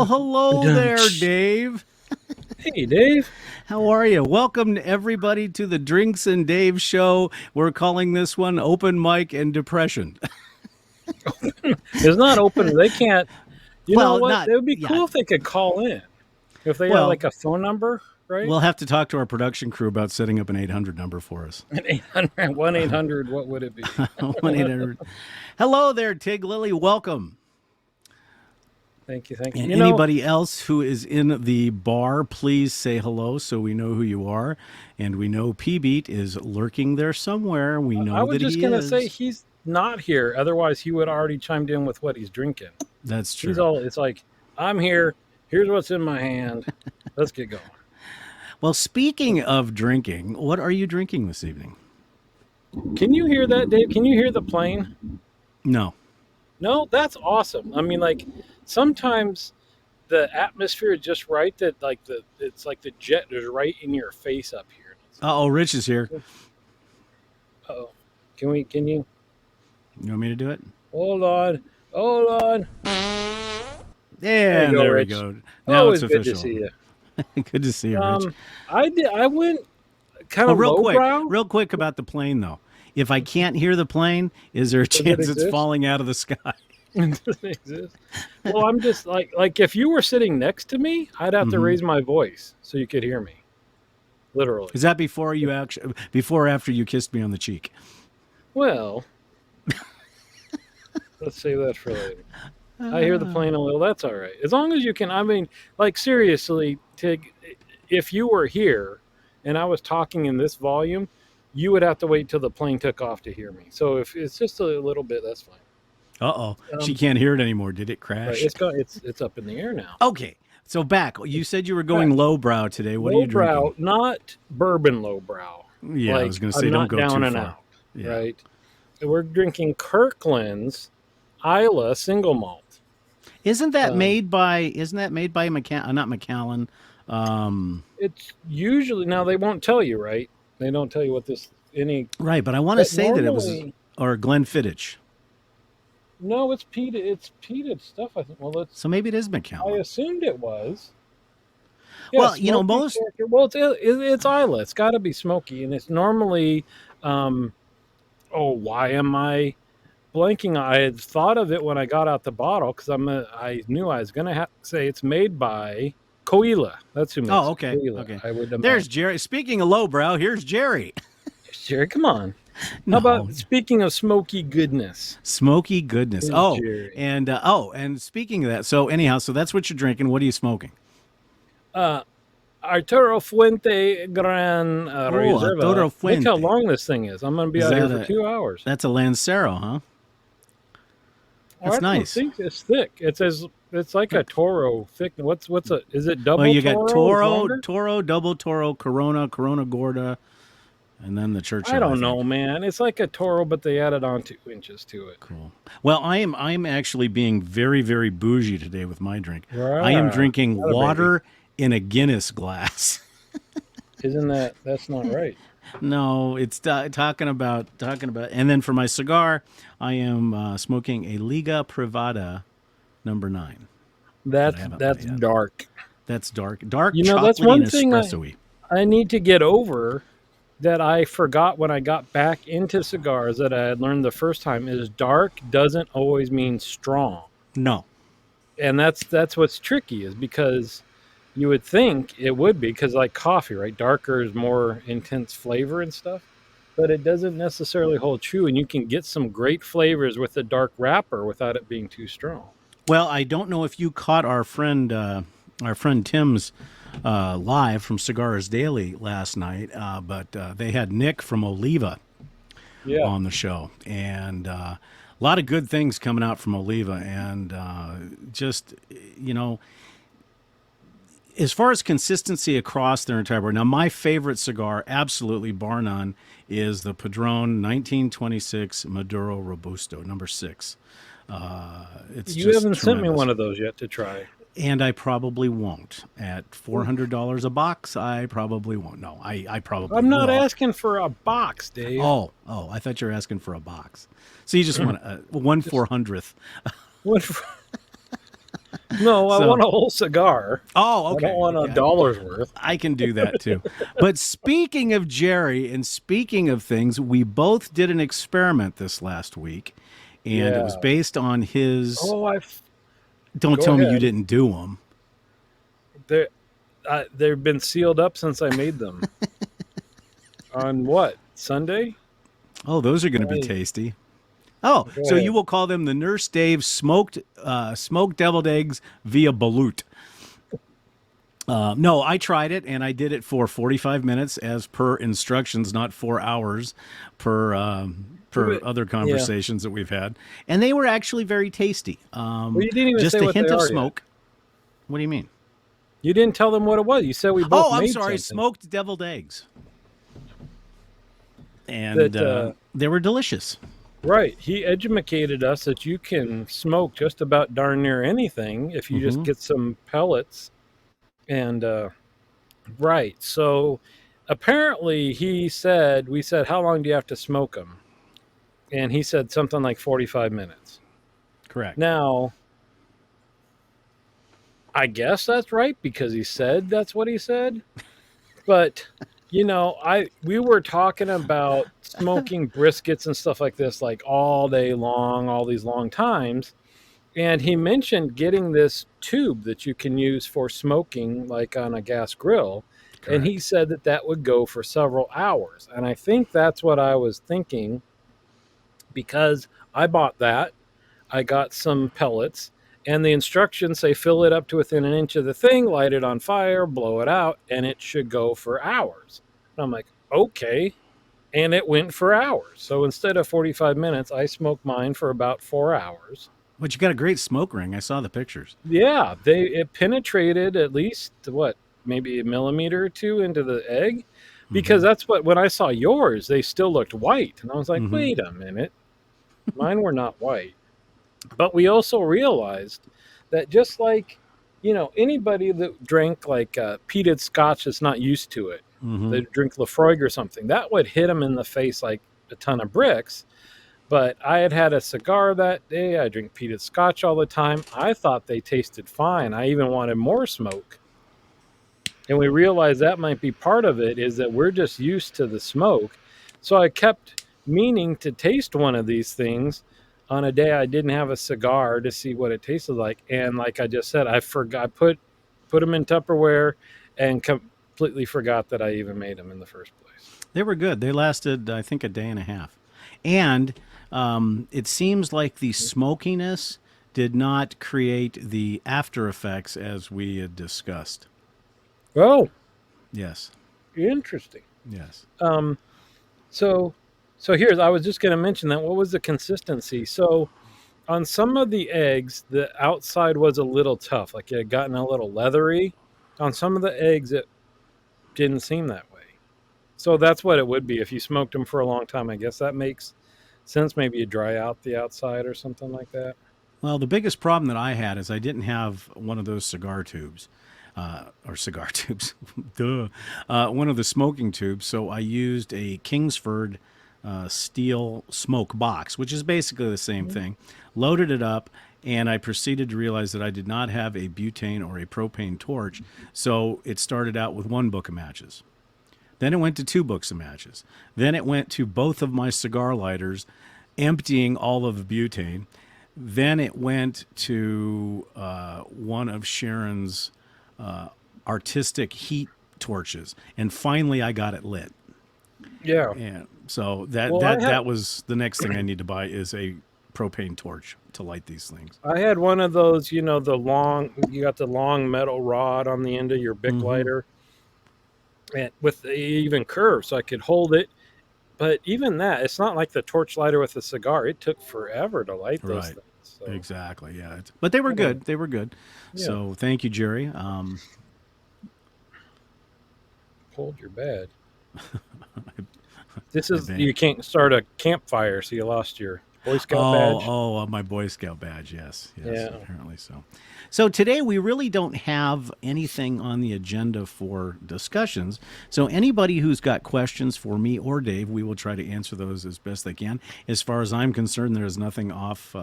Well, hello there, Ba-dum-tsh. Dave. Hey, Dave. How are you? Welcome to everybody to the Drinks and Dave show. We're calling this one Open Mic and Depression. It's not open. They can't. You know Well, what? not It would be yeah. cool if they could call in. If they had Well, like a phone number, right? we'll have to talk to our production crew about setting up an 800 number for us. An 800, 1-800, what would it be? 1-800. Hello there, Tig Lily. Welcome. Thank you. Thank you. And You know, anybody else who is in the bar, please say hello so we know who you are. And we know P Beat is lurking there somewhere. We I know was that just he going to say is. he's not here. Otherwise, he would already chimed in with what he's drinking. That's He's true. all, it's like, I'm here. Here's what's in my hand. Let's get going. Well, speaking of drinking, what are you drinking this evening? Can you hear that, Dave? Can you hear the plane? No. No, that's awesome. I mean, like, sometimes the atmosphere is just right that it's like the jet is right in your face up here. Oh, Rich is here. Oh, can you You want me to do it? hold on. There you And go, there we Rich. go. Now it's Always good to official. see you. Good to see you, Rich. I went kind Oh, of lowbrow. real quick about the plane, though. If I can't hear the plane, is there a Does it chance it's exist? falling out of the sky? It doesn't exist. Well, I'm just like if you were sitting next to me, I'd have to Hmm. raise my voice so you could hear me. Literally. Is that before or after you kissed me on the cheek? Well, let's save that for later. I hear the plane a little. That's all right. As long as you can. I mean, like seriously, Tig, if you were here and I was talking in this volume, you would have to wait till the plane took off to hear me. So if it's just a little bit, that's fine. Uh-oh. She Um, can't hear it anymore. Did it right, crash? it's up in the air now. Okay. So back. You said you were going lowbrow today. What are you Lowbrow, drinking? not bourbon lowbrow. Yeah, I was Like going to say I'm don't not go down too and far. out. Yeah. Right. We're drinking Kirkland's Isla single malt. Isn't that Um, made by not Macallan? it's usually now they won't tell you, right? They don't tell you what this any. Right, but I want to But say that it was normally, or Glenfiddich. no, it's peated. It's peated stuff. I think. Well, So maybe it is I Macallan. assumed it was. Yeah, Well, smoky most character. Well, it's Isla. It's got to be smoky, and it's normally. Um, oh, why am I blanking? I had thought of it when I got out the bottle because I knew I was gonna have to say it's made by Coila. That's who makes Oh, it. okay. Coila. Okay. I would There's imagine. Jerry. Speaking of lowbrow, here's Jerry. Jerry, come on. How No. about speaking of smoky goodness? Smoky goodness. Here's Oh, Jerry. and speaking of that, so anyhow, so that's what you're drinking. What are you smoking? Uh, Arturo Fuente Gran Oh, a Reserva. Toro Look how Fuente. long this thing is. I'm going to be Is out here that for a 2 hours. that's a Lancero, huh? Oh, I That's don't nice. think it's thick. It's like a Toro thick. What's a? Is it Well, double you got Toro? Is longer? Toro, double Toro, Corona Gorda, and then the I Churchill, I don't think. know, man. It's like a Toro, but they added on 2 inches to it. Cool. Well, I'm actually being very, very bougie today with my drink. I am Rah, drinking got a baby. water in a Guinness glass. Isn't that's not right? No, it's talking about. And then for my cigar, I am smoking a Liga Privada number 9 that I haven't lit That's yet. dark. That's dark, That's chocolatey and one thing espresso-y. I need to get over that I forgot when I got back into cigars that I had learned the first time is dark doesn't always mean strong. No, And that's what's tricky is because you would think it would be because like coffee, right? Darker is more intense flavor and stuff, but it doesn't necessarily hold true. And you can get some great flavors with a dark wrapper without it being too strong. well, I don't know if you caught our friend Tim's live from Cigars Daily last night, but they had Nick from Oliva Yeah. on the show, and a lot of good things coming out from Oliva, and just you know, as far as consistency across their entire board. Now, my favorite cigar, absolutely bar none, is the Padron 1926 Maduro Robusto, number 6. It's You just haven't sent me tremendous. one of those yet to try. And I probably won't. At $400 a box, I probably won't. No, I probably I'm not will. asking for a box, Dave. Oh, I thought you were asking for a box. So you just want 1/400th. What? No, I So, want a whole cigar. oh, I don't okay. want a Yeah, dollar's worth. I can do that too. But speaking of Jerry and speaking of things, we both did an experiment this last week, and it was Yeah. based on his. Oh, Don't go tell me you ahead. didn't do them. They they've been sealed up since I made them. On what? Sunday? Oh, those are going to be Right. tasty. Oh, Go so you ahead. will call them the Nurse Dave smoked deviled eggs via balut. No, I tried it and I did it for 45 minutes as per instructions, not 4 hours per But- other Yeah. conversations that we've had. And they were actually very tasty. Well, you didn't even Just say a what they hint of are yet. smoke. What do you mean? You didn't tell them what it was. You said we both Oh, I'm made sorry. something. Smoked deviled eggs. And That they were delicious. right. He educated us that you can smoke just about darn near anything if you just get some pellets. And right. So apparently we said, how long do you have to smoke them? And he said something like 45 minutes. Correct. Now, I guess that's right because he said that's what he said. But we were talking about smoking briskets and stuff like this like all day long, all these long times. And he mentioned getting this tube that you can use for smoking like on a gas grill. Correct. And he said that would go for several hours. And I think that's what I was thinking because I bought that. I got some pellets, and the instructions say fill it up to within an inch of the thing, light it on fire, blow it out, and it should go for hours. And I'm like, okay. And it went for hours. So instead of 45 minutes, I smoked mine for about 4 hours. But you got a great smoke ring. I saw the pictures. Yeah, it penetrated at least maybe a millimeter or two into the egg, because that's what when I saw yours, they still looked white, and I was like, wait a minute, mine were not white. But we also realized that just like anybody that drank like peated scotch that's not used to it, they drink Lafroig or something, that would hit them in the face like a ton of bricks. But I had a cigar that day. I drink peated scotch all the time. I thought they tasted fine. I even wanted more smoke. And we realized that might be part of it, is that we're just used to the smoke. So I kept meaning to taste one of these things on a day I didn't have a cigar to see what it tasted like. And like I just said, I forgot, put them in Tupperware and completely forgot that I even made them in the first place. They were good. They lasted, I think, a day and a half. And it seems like the smokiness did not create the after effects as we had discussed. Oh, Yes. interesting. Yes. So I was just going to mention that. What was the consistency? So on some of the eggs, the outside was a little tough, like it had gotten a little leathery. On some of the eggs, it didn't seem that way. So that's what it would be if you smoked them for a long time. I guess that makes sense. Maybe you dry out the outside or something like that. Well, the biggest problem that I had is I didn't have one of those cigar tubes. Or cigar tubes, duh. One of the smoking tubes. So I used a Kingsford steel smoke box, which is basically the same thing. Loaded it up, and I proceeded to realize that I did not have a butane or a propane torch. So it started out with one book of matches. Then it went to 2 books of matches. Then it went to both of my cigar lighters, emptying all of the butane. Then it went to one of Sharon's artistic heat torches, and finally I got it lit. Yeah. And so that Well, that was the next thing I need to buy is a propane torch to light these things. I had one of those, you got the long metal rod on the end of your Bic lighter, and with the even curve, so I could hold it. But even that, it's not like the torch lighter with a cigar. It took forever to light those Right. things. So, Exactly. Yeah. But they were good. They were good. Yeah. So thank you, Jerry. hold your bed. This is bet. you can't start a campfire, so you lost your Boy Scout badge. My Boy Scout badge. Yes. Yeah. Apparently so. So today we really don't have anything on the agenda for discussions. So anybody who's got questions for me or Dave, we will try to answer those as best they can. As far as I'm concerned, there is nothing off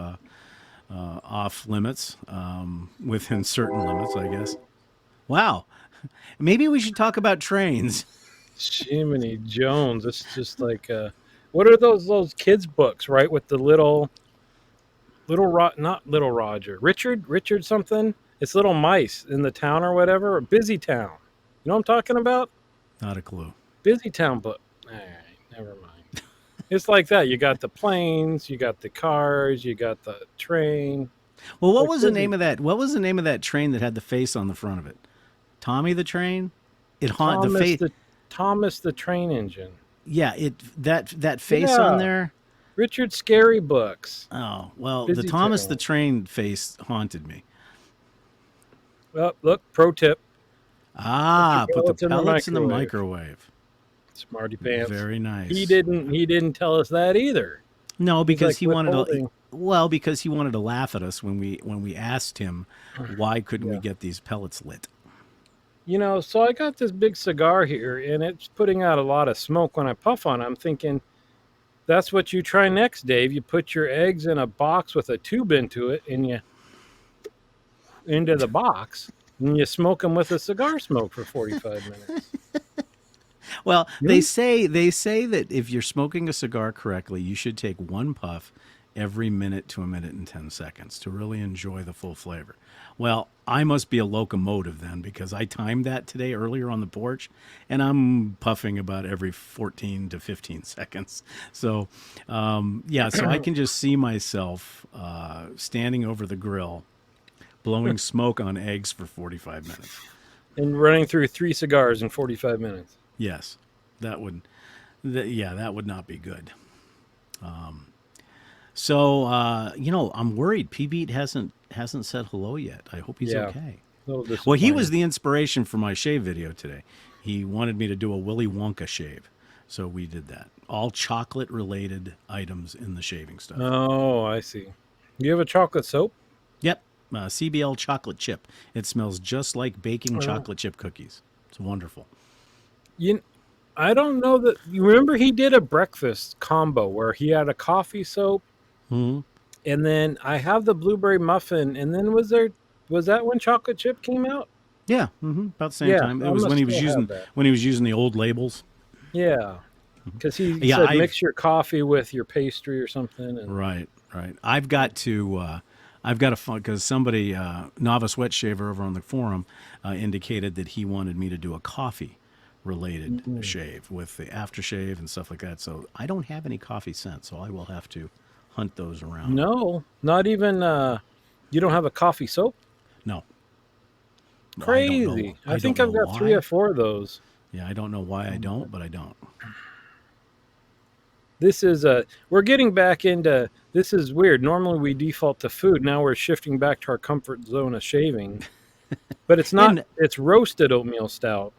off limits, within certain limits, I guess. Wow. Maybe we should talk about trains. Jiminy Jones. It's just like, what are those kids books, right? With the not little Roger, Richard something. It's little mice in the town or whatever. Or Busy Town. You know what I'm talking about? Not a clue. Busy Town book. All right, never mind. It's like that. You got the planes, you got the cars, you got the train. Well, what Like was the Busy. name of that? What was the name of that train that had the face on the front of it? Tommy the train. It haunt the face. Thomas the Train Engine. Yeah, that face on Yeah. there. Richard Scary books. Oh well, Busy the Thomas Town. the Train face haunted me. Well, look, pro tip. Ah, Put your put the pellets in the pellets in the microwave. microwave. Smarty pants. Very nice. He didn't tell us that either. No, because like he wanted to. withholding. Well, because he wanted to laugh at us when we asked him why couldn't we Yeah. get these pellets lit. You know, so I got this big cigar here, and it's putting out a lot of smoke when I puff on it. I'm thinking, that's what you try next, Dave. You put your eggs in a box with a tube into it, and you into the box, and you smoke them with a cigar smoke for 45 minutes. Well, Really? they say that if you're smoking a cigar correctly, you should take one puff every minute to a minute and 10 seconds to really enjoy the full flavor. Well, I must be a locomotive then because I timed that today earlier on the porch and I'm puffing about every 14 to 15 seconds. So, yeah, so I can just see myself standing over the grill, blowing smoke on eggs for 45 minutes. And running through 3 cigars in 45 minutes. Yes, that would not be good. So I'm worried. P-Beat hasn't said hello yet. I hope he's Yeah. okay. A little Well, he was disappointed. the inspiration for my shave video today. He wanted me to do a Willy Wonka shave, so we did that. All chocolate related items in the shaving stuff. Oh, I see. You have a chocolate soap? Yep, CBL chocolate chip. It smells just like baking Oh. chocolate chip cookies. It's wonderful. I don't know that you remember he did a breakfast combo where he had a coffee soap, Hmm. and then I have the blueberry muffin, and then was that when chocolate chip came out? Yeah, about the same Yeah, time. It I was must when he was still have using that. the old labels. Yeah, because he Yeah, said I've- mix your coffee with your pastry or something. And Right. I've got to because somebody, novice wet shaver over on the forum, indicated that he wanted me to do a coffee related shave with the aftershave and stuff like that. So I don't have any coffee scent, so I will have to hunt those around. no, not even you don't have a coffee soap. No. No, Crazy. I think don't I've know got 3 why. or 4 of those. Yeah, I don't know why I don't, but I don't. This is we're getting back into this is weird. Normally we default to food. Now we're shifting back to our comfort zone of shaving. But it's not And- it's roasted oatmeal stout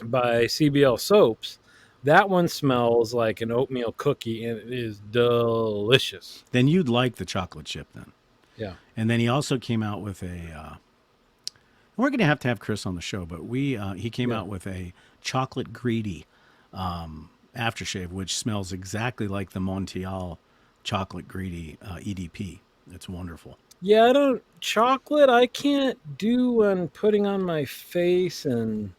by CBL Soaps. That one smells like an oatmeal cookie and it is delicious. Then you'd like the chocolate chip then. Yeah. And then he also came out with a. We're going to have Chris on the show, but he came Yeah. out with a chocolate greedy aftershave, which smells exactly like the Montiel chocolate greedy EDP. It's wonderful. Yeah, chocolate I can't do on putting on my face and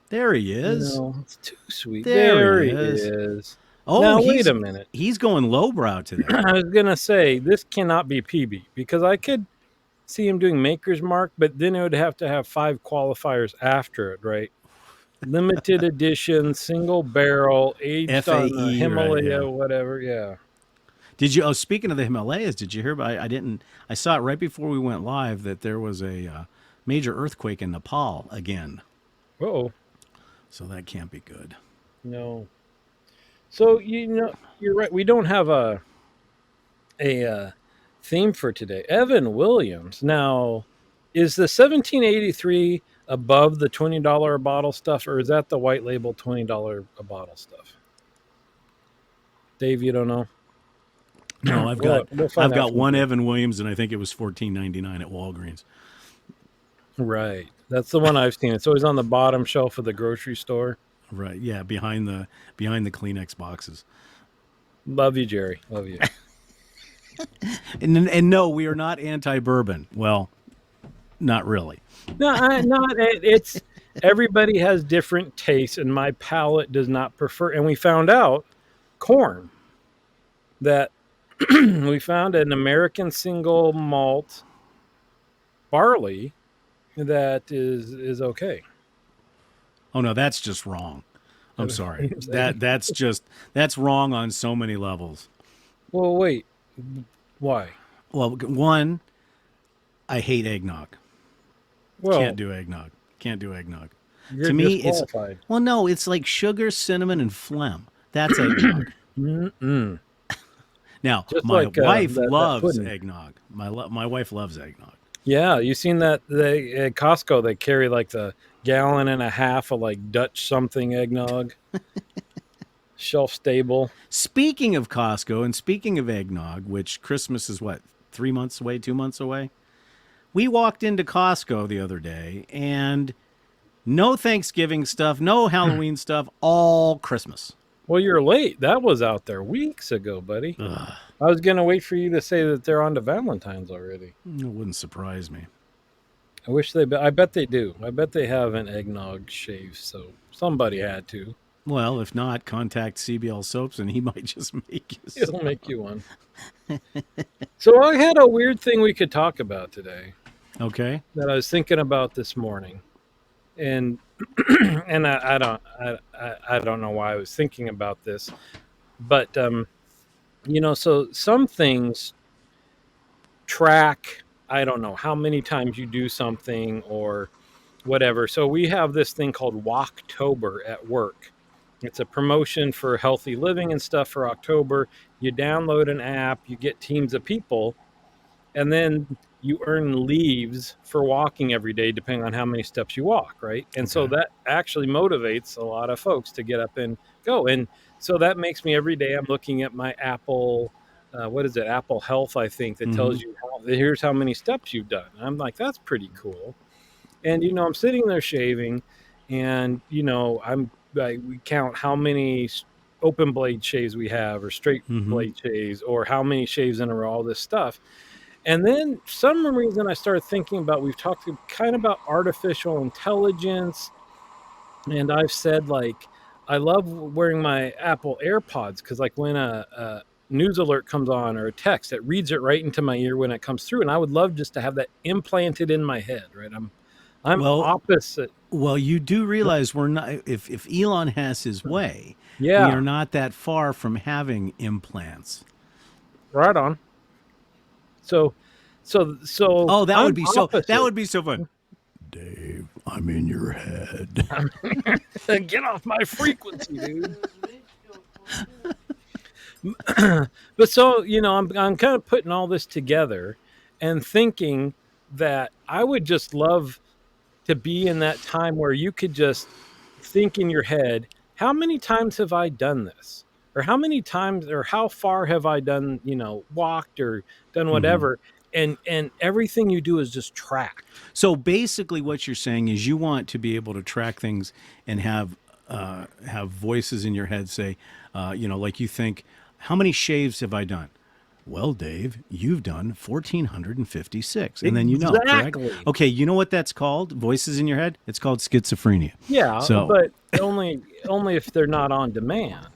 There he is. it's too sweet. There he he is. is. Oh, now he's, wait a minute. He's going lowbrow today. I was gonna say this cannot be PB because I could see him doing Maker's Mark, but then it would have to have 5 qualifiers after it, right? Limited edition, single barrel, aged on FAE, the right, Himalaya, yeah. whatever. Yeah. Did you? Oh, speaking of the Himalayas, did you hear? I didn't. I saw it right before we went live that there was a major earthquake in Nepal again. Oh So that can't be good. no. So you're right. We don't have a theme for today. Evan Williams. Now, is the 1783 above the $20 a bottle stuff, or is that the white label $20 a bottle stuff? Dave, you don't know? No, I've We'll find out from one you. Evan Williams, and I think it was $14.99 at Walgreens. Right. That's the one I've seen. It's always on the bottom shelf of the grocery store. Right? Yeah, behind the Kleenex boxes. Love you, Jerry. Love you. And no, we are not anti-bourbon. Well, not really. No, it's everybody has different tastes, and my palate does not prefer. And we found out corn that we found an American single malt barley that is okay. Oh no, that's just wrong. I'm sorry. That's wrong on so many levels. Well, wait, why? Well, one, I hate eggnog. Well, Can't do eggnog. Can't do eggnog. you're To me, it's disqualified. well, no, it's like sugar, cinnamon, and phlegm. That's eggnog. Mm-mm. Now, Just my like wife that loves pudding. eggnog. My wife loves eggnog. Yeah, you seen that they at Costco they carry like the gallon and a half of like Dutch something eggnog, shelf stable. Speaking of Costco and speaking of eggnog, which Christmas is what, 3 months away, 2 months away? We walked into Costco the other day and no Thanksgiving stuff, no Halloween stuff, all Christmas. Well, you're late. That was out there weeks ago, buddy. I was gonna wait for you to say that they're on to Valentine's already. It wouldn't surprise me. I wish they. I bet they do. I bet they have an eggnog shave. So somebody had to. Well, if not, contact CBL Soaps and he might just make you some. It'll make you one. So I had a weird thing we could talk about today Okay. that I was thinking about this morning, and and I don't know why I was thinking about this, but so some things track. I don't know how many times you do something or whatever. So we have this thing called Walktober at work. It's a promotion for healthy living and stuff for October. You download an app, you get teams of people, and then you earn leaves for walking every day, depending on how many steps you walk, right? And so Okay. that actually motivates a lot of folks to get up and go. And so that makes me every day, I'm looking at my Apple, what is it, Apple Health, I think, that tells you here's how many steps you've done. And I'm like, that's pretty cool. And, I'm sitting there shaving, and, we count how many open blade shaves we have or straight blade shaves or how many shaves in a row, all this stuff. And then some reason I started thinking about, we've talked kind of about artificial intelligence. And I've said, like, I love wearing my Apple AirPods because, like, when a news alert comes on or a text, it reads it right into my ear when it comes through. And I would love just to have that implanted in my head, right? I'm Well, opposite. well, you do realize we're not. If Elon has his way, we Yeah, are not that far from having implants. right on. So Oh, that I'm would be so. That opposite. would be so fun. Dave, I'm in your head. Get off my frequency, dude. But so, I'm kind of putting all this together and thinking that I would just love to be in that time where you could just think in your head, how many times have I done this? Or how many times or how far have I done, walked or done whatever? And everything you do is just tracked. So basically, what you're saying is you want to be able to track things and have voices in your head say, like you think, how many shaves have I done? Well, Dave, you've done 1,456. And then correct? Exactly. Okay, you know what that's called? Voices in your head? It's called schizophrenia. Yeah, So, but only if they're not on demand.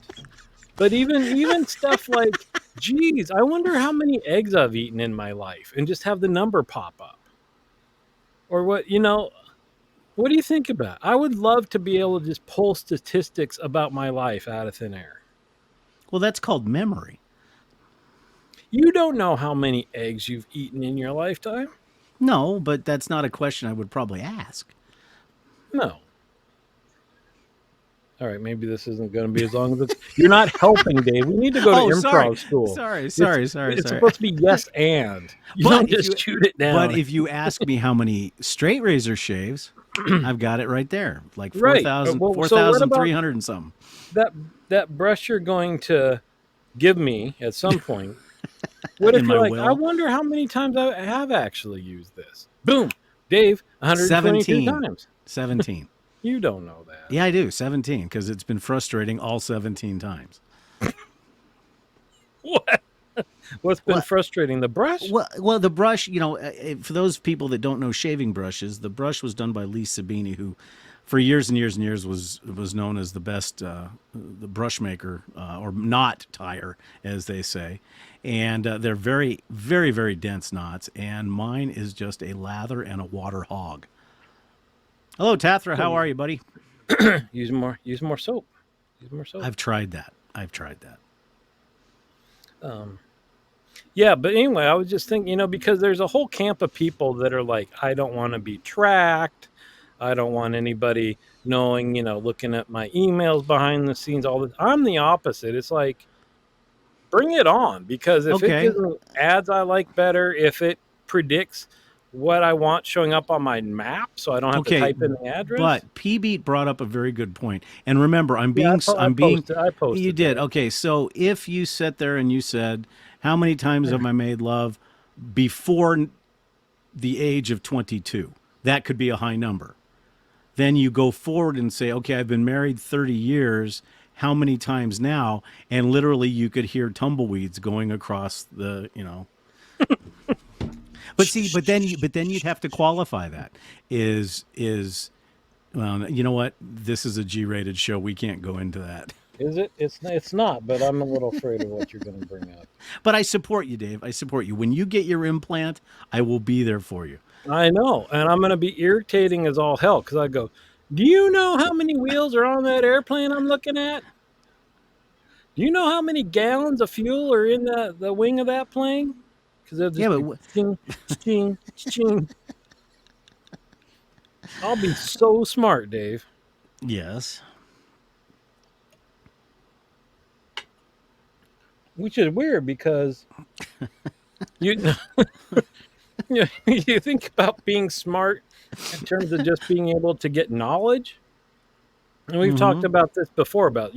But even stuff like, geez, I wonder how many eggs I've eaten in my life, and just have the number pop up. Or what do you think about? I would love to be able to just pull statistics about my life out of thin air. well, that's called memory. You don't know how many eggs you've eaten in your lifetime. No, but that's not a question I would probably ask. No. All right, maybe this isn't going to be as long as it's. You're not helping, Dave. We need to go to improv school. Sorry. It's Sorry. supposed to be yes and. You But don't if just shoot it down. But if you ask me how many straight razor shaves, I've got it right there, like Right. 4,000, Well, so what about 4,300 and something. that brush you're going to give me at some point, what if In you're my like, will? I wonder how many times I have actually used this? Boom. Dave, 122 17. times. 17. You don't know that. Yeah, I do. 17, because it's been frustrating all 17 times. What? What's been Well, frustrating? The brush? well, the brush, for those people that don't know shaving brushes, the brush was done by Lee Sabini, who, for years and years and years, was known as the best the brush maker or knot tire, as they say, and they're very, very, very dense knots. And mine is just a lather and a water hog. Hello, Tathra. How are you, buddy? Use more soap. Use more soap. I've tried that. Yeah, but anyway, I was just thinking, because there's a whole camp of people that are like, I don't want to be tracked. I don't want anybody knowing, looking at my emails behind the scenes. I'm the opposite. It's like, bring it on, because if Okay. it gives me ads I like better, if it predicts what I want showing up on my map, so I don't have to Okay, type in the address. but P-Beat brought up a very good point. And remember, I posted. You did. that. Okay, so if you sat there and you said, how many times have I made love before the age of 22? That could be a high number. Then you go forward and say, okay, I've been married 30 years. How many times now? And literally you could hear tumbleweeds going across the. But see, but then you'd have to qualify that. Well, you know what? This is a G-rated show. We can't go into that. Is it? It's not, but I'm a little afraid of what you're going to bring up. But I support you, Dave. I support you. When you get your implant, I will be there for you. I know, and I'm going to be irritating as all hell, because I go, do you know how many wheels are on that airplane I'm looking at? Do you know how many gallons of fuel are in the wing of that plane? Because they'll just ching, ching, ching. I'll be so smart, Dave. Yes. Which is weird, because you you think about being smart in terms of just being able to get knowledge. And we've talked about this before, about,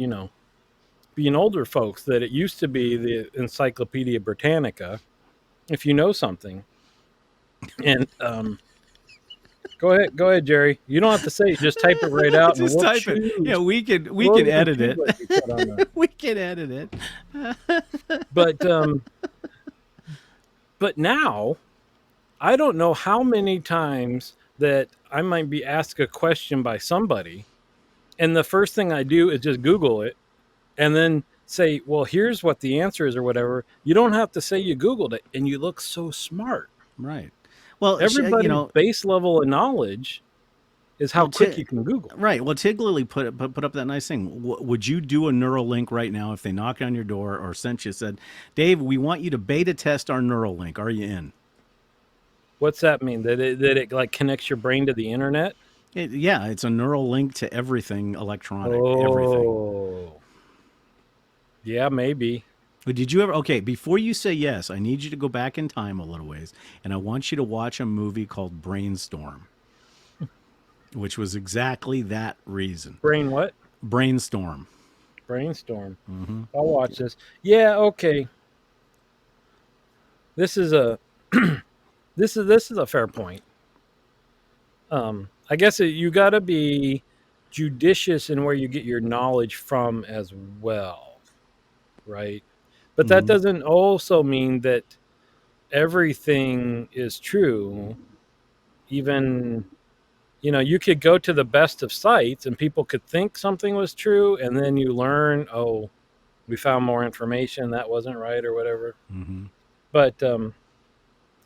being older folks, that it used to be the Encyclopedia Britannica, if you know something. And go ahead, Jerry. You don't have to say it, just type it right out. Just and type it. Yeah, we can edit it. We can edit it. But now, I don't know how many times that I might be asked a question by somebody, and the first thing I do is just Google it, and then say, well, here's what the answer is, or whatever. You don't have to say you Googled it, and you look so smart. Right. Well, everybody's base level of knowledge is how quick you can Google. Right. Well, Tiggerly put up that nice thing. Would you do a Neuralink right now if they knocked on your door or sent you, said, Dave, we want you to beta test our Neuralink. Are you in? What's that mean? That it like connects your brain to the internet? Yeah, it's a neural link to everything electronic. Oh. Everything. Yeah, maybe. But did you ever? Okay, before you say yes, I need you to go back in time a little ways, and I want you to watch a movie called Brainstorm, which was exactly that reason. Brain what? Brainstorm. Brainstorm. Mm-hmm. I'll watch this. Yeah. Okay. This is a this is a fair point. I guess you got to be judicious in where you get your knowledge from as well, right? But that doesn't also mean that everything is true. Even, you could go to the best of sites and people could think something was true, and then you learn, oh, we found more information, that wasn't right, or whatever. Mm-hmm. But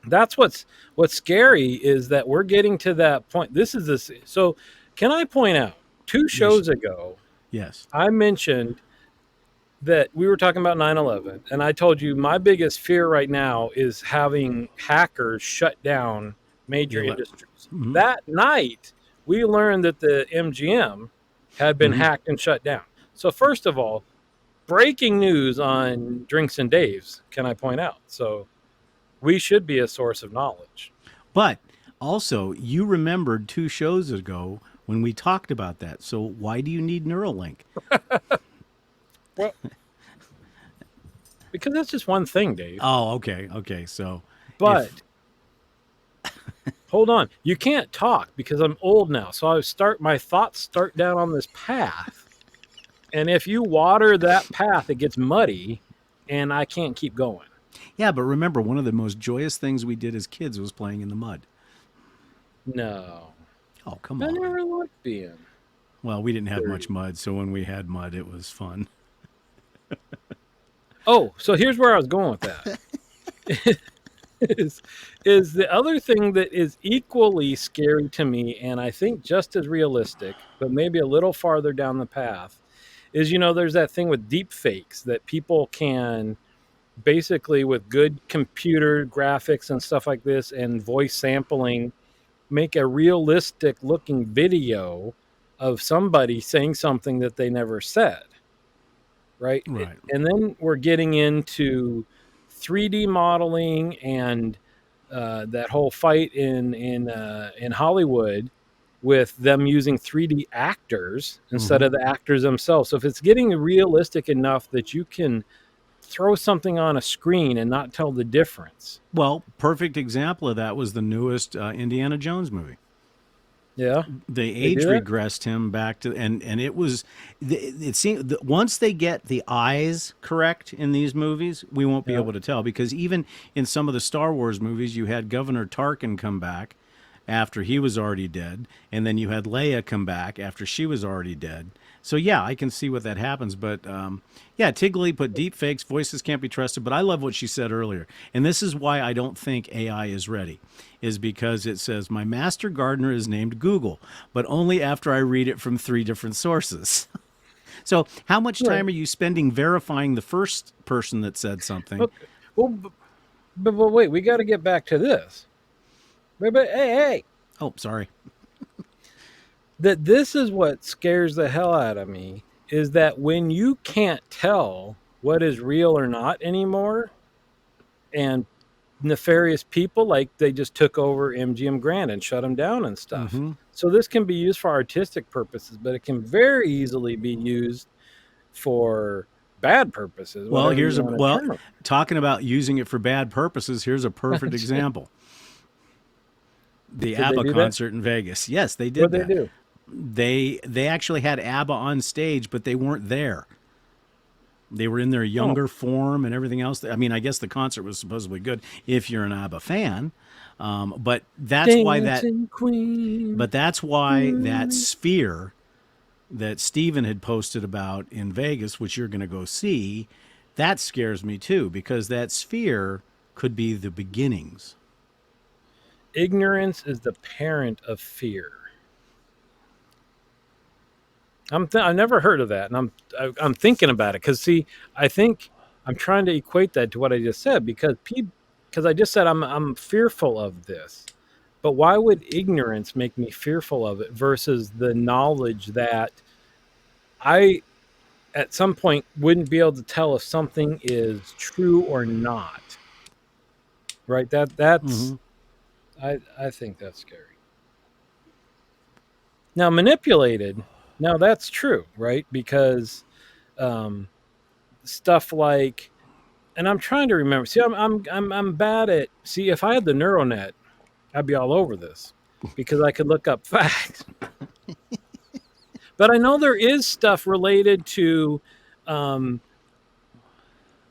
that's what's scary, is that we're getting to that point. So can I point out, 2 shows ago, yes, I mentioned that we were talking about 9/11, and I told you my biggest fear right now is having hackers shut down major industries. Mm-hmm. That night, we learned that the MGM had been hacked and shut down. So first of all, breaking news on Drinks and Dave's, can I point out? So we should be a source of knowledge. But also, you remembered 2 shows ago when we talked about that. So why do you need Neuralink? Well, because that's just one thing, Dave. Oh, okay. So, but hold on, you can't talk because I'm old now. So my thoughts start down on this path, and if you water that path, it gets muddy, and I can't keep going. Yeah, but remember, one of the most joyous things we did as kids was playing in the mud. No, Oh, come I on. never liked being Well, we didn't have much dirty. mud, so when we had mud, it was fun. Oh, so here's where I was going with that. is is the other thing that is equally scary to me, and I think just as realistic, but maybe a little farther down the path, is there's that thing with deep fakes that people can basically, with good computer graphics and stuff like this and voice sampling, make a realistic looking video of somebody saying something that they never said, right? Right. And then we're getting into 3D modeling and that whole fight in Hollywood with them using 3D actors instead Hmm. of the actors themselves. So if it's getting realistic enough that you can throw something on a screen and not tell the difference. Well, perfect example of that was the newest Indiana Jones movie. Yeah, They they age do that. regressed him back to, and it was, it seemed that once they get the eyes correct in these movies, we won't be Yeah. able to tell, because even in some of the Star Wars movies, you had Governor Tarkin come back after he was already dead, and then you had Leia come back after she was already dead. So yeah, I can see what that happens, but yeah, Tigley put deep fakes, voices can't be trusted. But I love what she said earlier, and this is why I don't think AI is ready, is because it says my master gardener is named Google, but only after I read it from 3 different sources. So how much Right. time are you spending verifying the first person that said something? Okay. Well, but wait, we got to get back to this. But hey, Oh, sorry. that this is what scares the hell out of me is that when you can't tell what is real or not anymore, and nefarious people like they just took over MGM Grand and shut them down and stuff. Hmm. So this can be used for artistic purposes, but it can very easily be used for bad purposes, Well, whatever you want to term them. talking about using it for bad purposes, here's a perfect Did example. The they ABBA do that? concert in Vegas. Yes, they What did they that. do? They actually had ABBA on stage, but they weren't there. They were in their Oh, younger form and everything else. I mean, I guess the concert was supposedly good if you're an ABBA fan, but dancing queen. that's why that Mm. sphere that Steven had posted about in Vegas, which you're going to go see, that scares me too, because that sphere could be the beginnings. Ignorance is the parent of fear. I never heard of that, and I'm thinking about it because see, I think I'm trying to equate that to what I just said because I just said I'm fearful of this, but why would ignorance make me fearful of it versus the knowledge that I at some point wouldn't be able to tell if something is true or not, right? That's Hmm. I think that's scary. Now manipulated, now that's true, right? Because um, stuff like, and I'm trying to remember. See, I'm bad at. See, if I had the neural net, I'd be all over this because I could look up facts. But I know there is stuff related to um,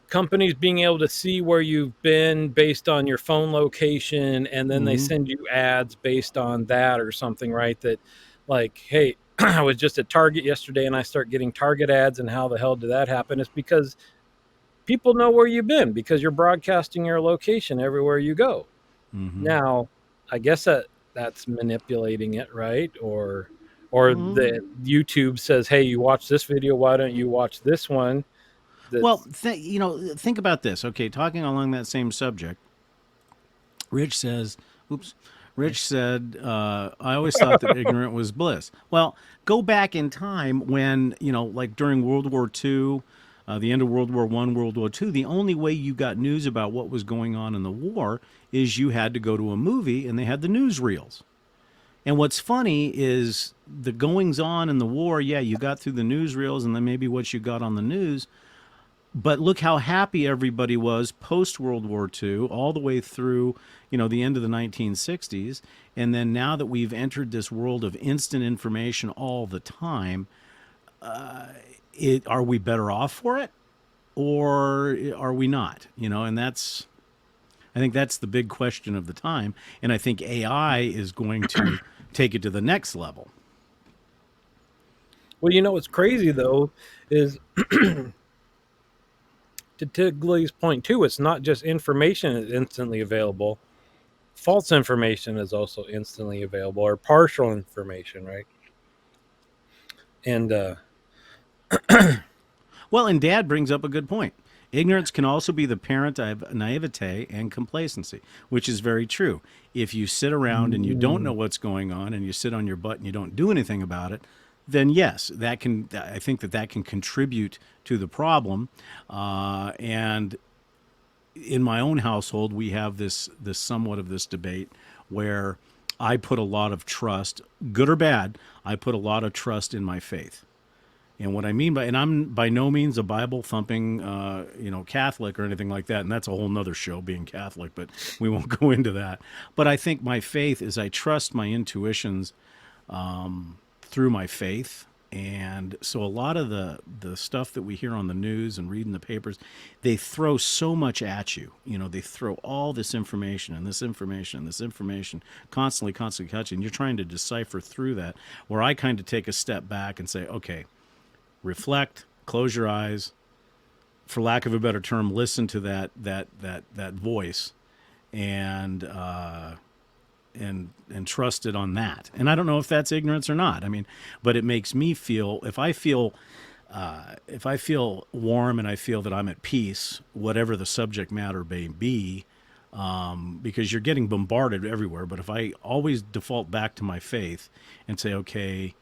companies being able to see where you've been based on your phone location, and then they Hmm. send you ads based on that or something, right? That, like, hey, I was just at Target yesterday and I start getting Target ads, and how the hell did that happen? It's because people know where you've been because you're broadcasting your location everywhere you go. Hmm. Now, I guess that's manipulating it, right? Or the YouTube says, "Hey, you watch this video, why don't you watch this one?" Well, That's think about this. Okay, talking along that same subject, Rich says, "Oops." Rich said, "I always thought that ignorant was bliss." Well, go back in time when like during World War II, the end of World War I, World War II. The only way you got news about what was going on in the war is you had to go to a movie, and they had the newsreels. And what's funny is the goings on in the war. Yeah, you got through the newsreels, and then maybe what you got on the news. But look how happy everybody was post World War II, all the way through, the end of the 1960s. And then now that we've entered this world of instant information all the time, are we better off for it, or are we not? And that's I think that's the big question of the time. And I think AI is going to take it to the next level. Well, what's crazy though is to Tigley's point too. It's not just information is instantly available. False information is also instantly available, or partial information, right? And Well, and Dad brings up a good point. Ignorance can also be the parent of naivete and complacency, which is very true. If you sit around and you don't know what's going on and you sit on your butt and you don't do anything about it, then yes, that can. I think that can contribute to the problem. And in my own household, we have this somewhat of this debate where I put a lot of trust, good or bad, I put a lot of trust in my faith. And what I mean by, and I'm by no means a Bible thumping, Catholic or anything like that. And that's a whole nother show, being Catholic, but we won't go into that. But I think my faith is I trust my intuitions through my faith. And so a lot of the stuff that we hear on the news and read in the papers, they throw so much at you. They throw all this information and this information and this information constantly catching. And you're trying to decipher through that, where I kind of take a step back and say, okay, reflect, close your eyes, for lack of a better term, listen to that voice, and trust it on that. And I don't know if that's ignorance or not. I mean, but it makes me feel, if I feel warm and I feel that I'm at peace, whatever the subject matter may be, because you're getting bombarded everywhere. But if I always default back to my faith and say, okay,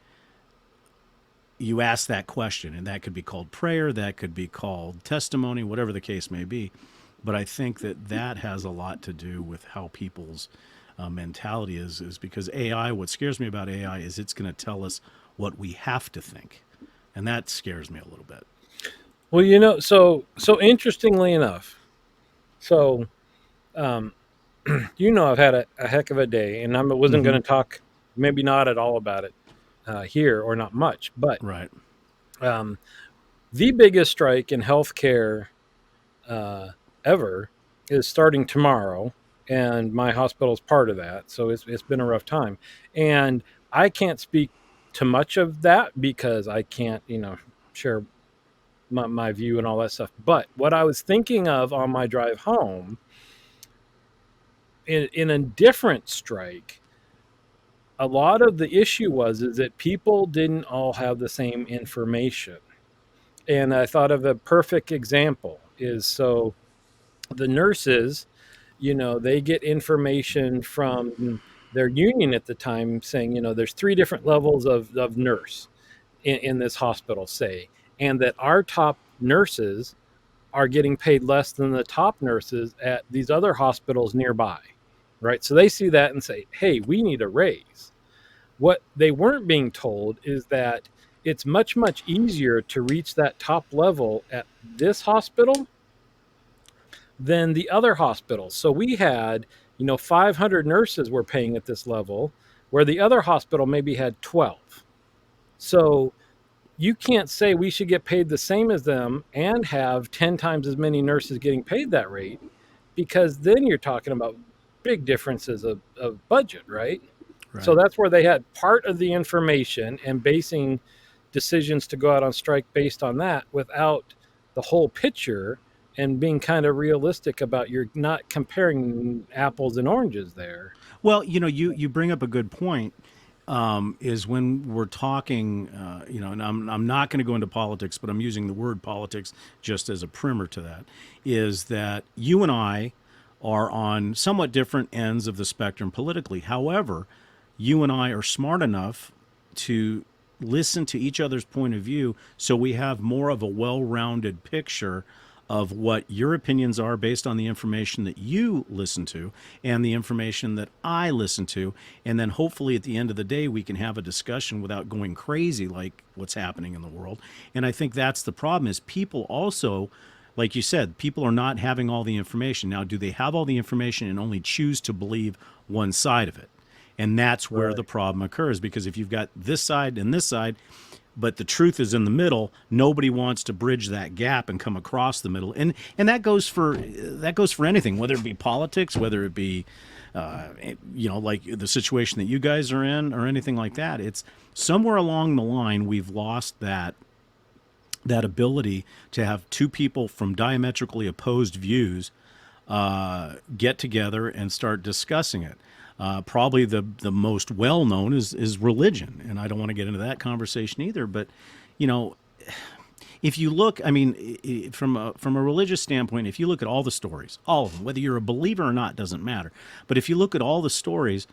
you ask that question, and that could be called prayer, that could be called testimony, whatever the case may be. But I think that has a lot to do with how people's mentality is because AI, what scares me about AI is it's going to tell us what we have to think. And that scares me a little bit. well, so interestingly enough, so I've had a heck of a day, and I wasn't going to talk, maybe not at all about it here, or not much, but Right. The biggest strike in healthcare ever is starting tomorrow, and my hospital is part of that. So it's been a rough time, and I can't speak to much of that because I can't, share my view and all that stuff. But what I was thinking of on my drive home, in a different strike, a lot of the issue is that people didn't all have the same information. And I thought of a perfect example is, so the nurses, they get information from their union at the time saying, there's 3 different levels of nurse in this hospital, say, and that our top nurses are getting paid less than the top nurses at these other hospitals nearby, right? So they see that and say, hey, we need a raise. What they weren't being told is that it's much, much easier to reach that top level at this hospital than the other hospitals. So we had, 500 nurses were paying at this level, where the other hospital maybe had 12. So you can't say we should get paid the same as them and have 10 times as many nurses getting paid that rate, because then you're talking about big differences of budget, right? So that's where they had part of the information and basing decisions to go out on strike based on that, without the whole picture, and being kind of realistic about, you're not comparing apples and oranges there. Well, you bring up a good point. Is when we're talking, and I'm not going to go into politics, but I'm using the word politics just as a primer to that, is that you and I are on somewhat different ends of the spectrum politically. However, you and I are smart enough to listen to each other's point of view, so we have more of a well-rounded picture of what your opinions are based on the information that you listen to and the information that I listen to. And then hopefully at the end of the day, we can have a discussion without going crazy like what's happening in the world. And I think that's the problem, is people also, like you said, people are not having all the information. Now, do they have all the information and only choose to believe one side of it? And that's where the problem occurs, because if you've got this side and this side, but the truth is in the middle. Nobody wants to bridge that gap and come across the middle, and that goes for anything, whether it be politics, whether it be like the situation that you guys are in or anything like that. It's somewhere along the line we've lost that ability to have two people from diametrically opposed views get together and start discussing it. Probably the most well known is religion, and I don't want to get into that conversation either. But you know, if you look, I mean, from a religious standpoint, if you look at all the stories, all of them, whether you're a believer or not, doesn't matter. But if you look at all the stories,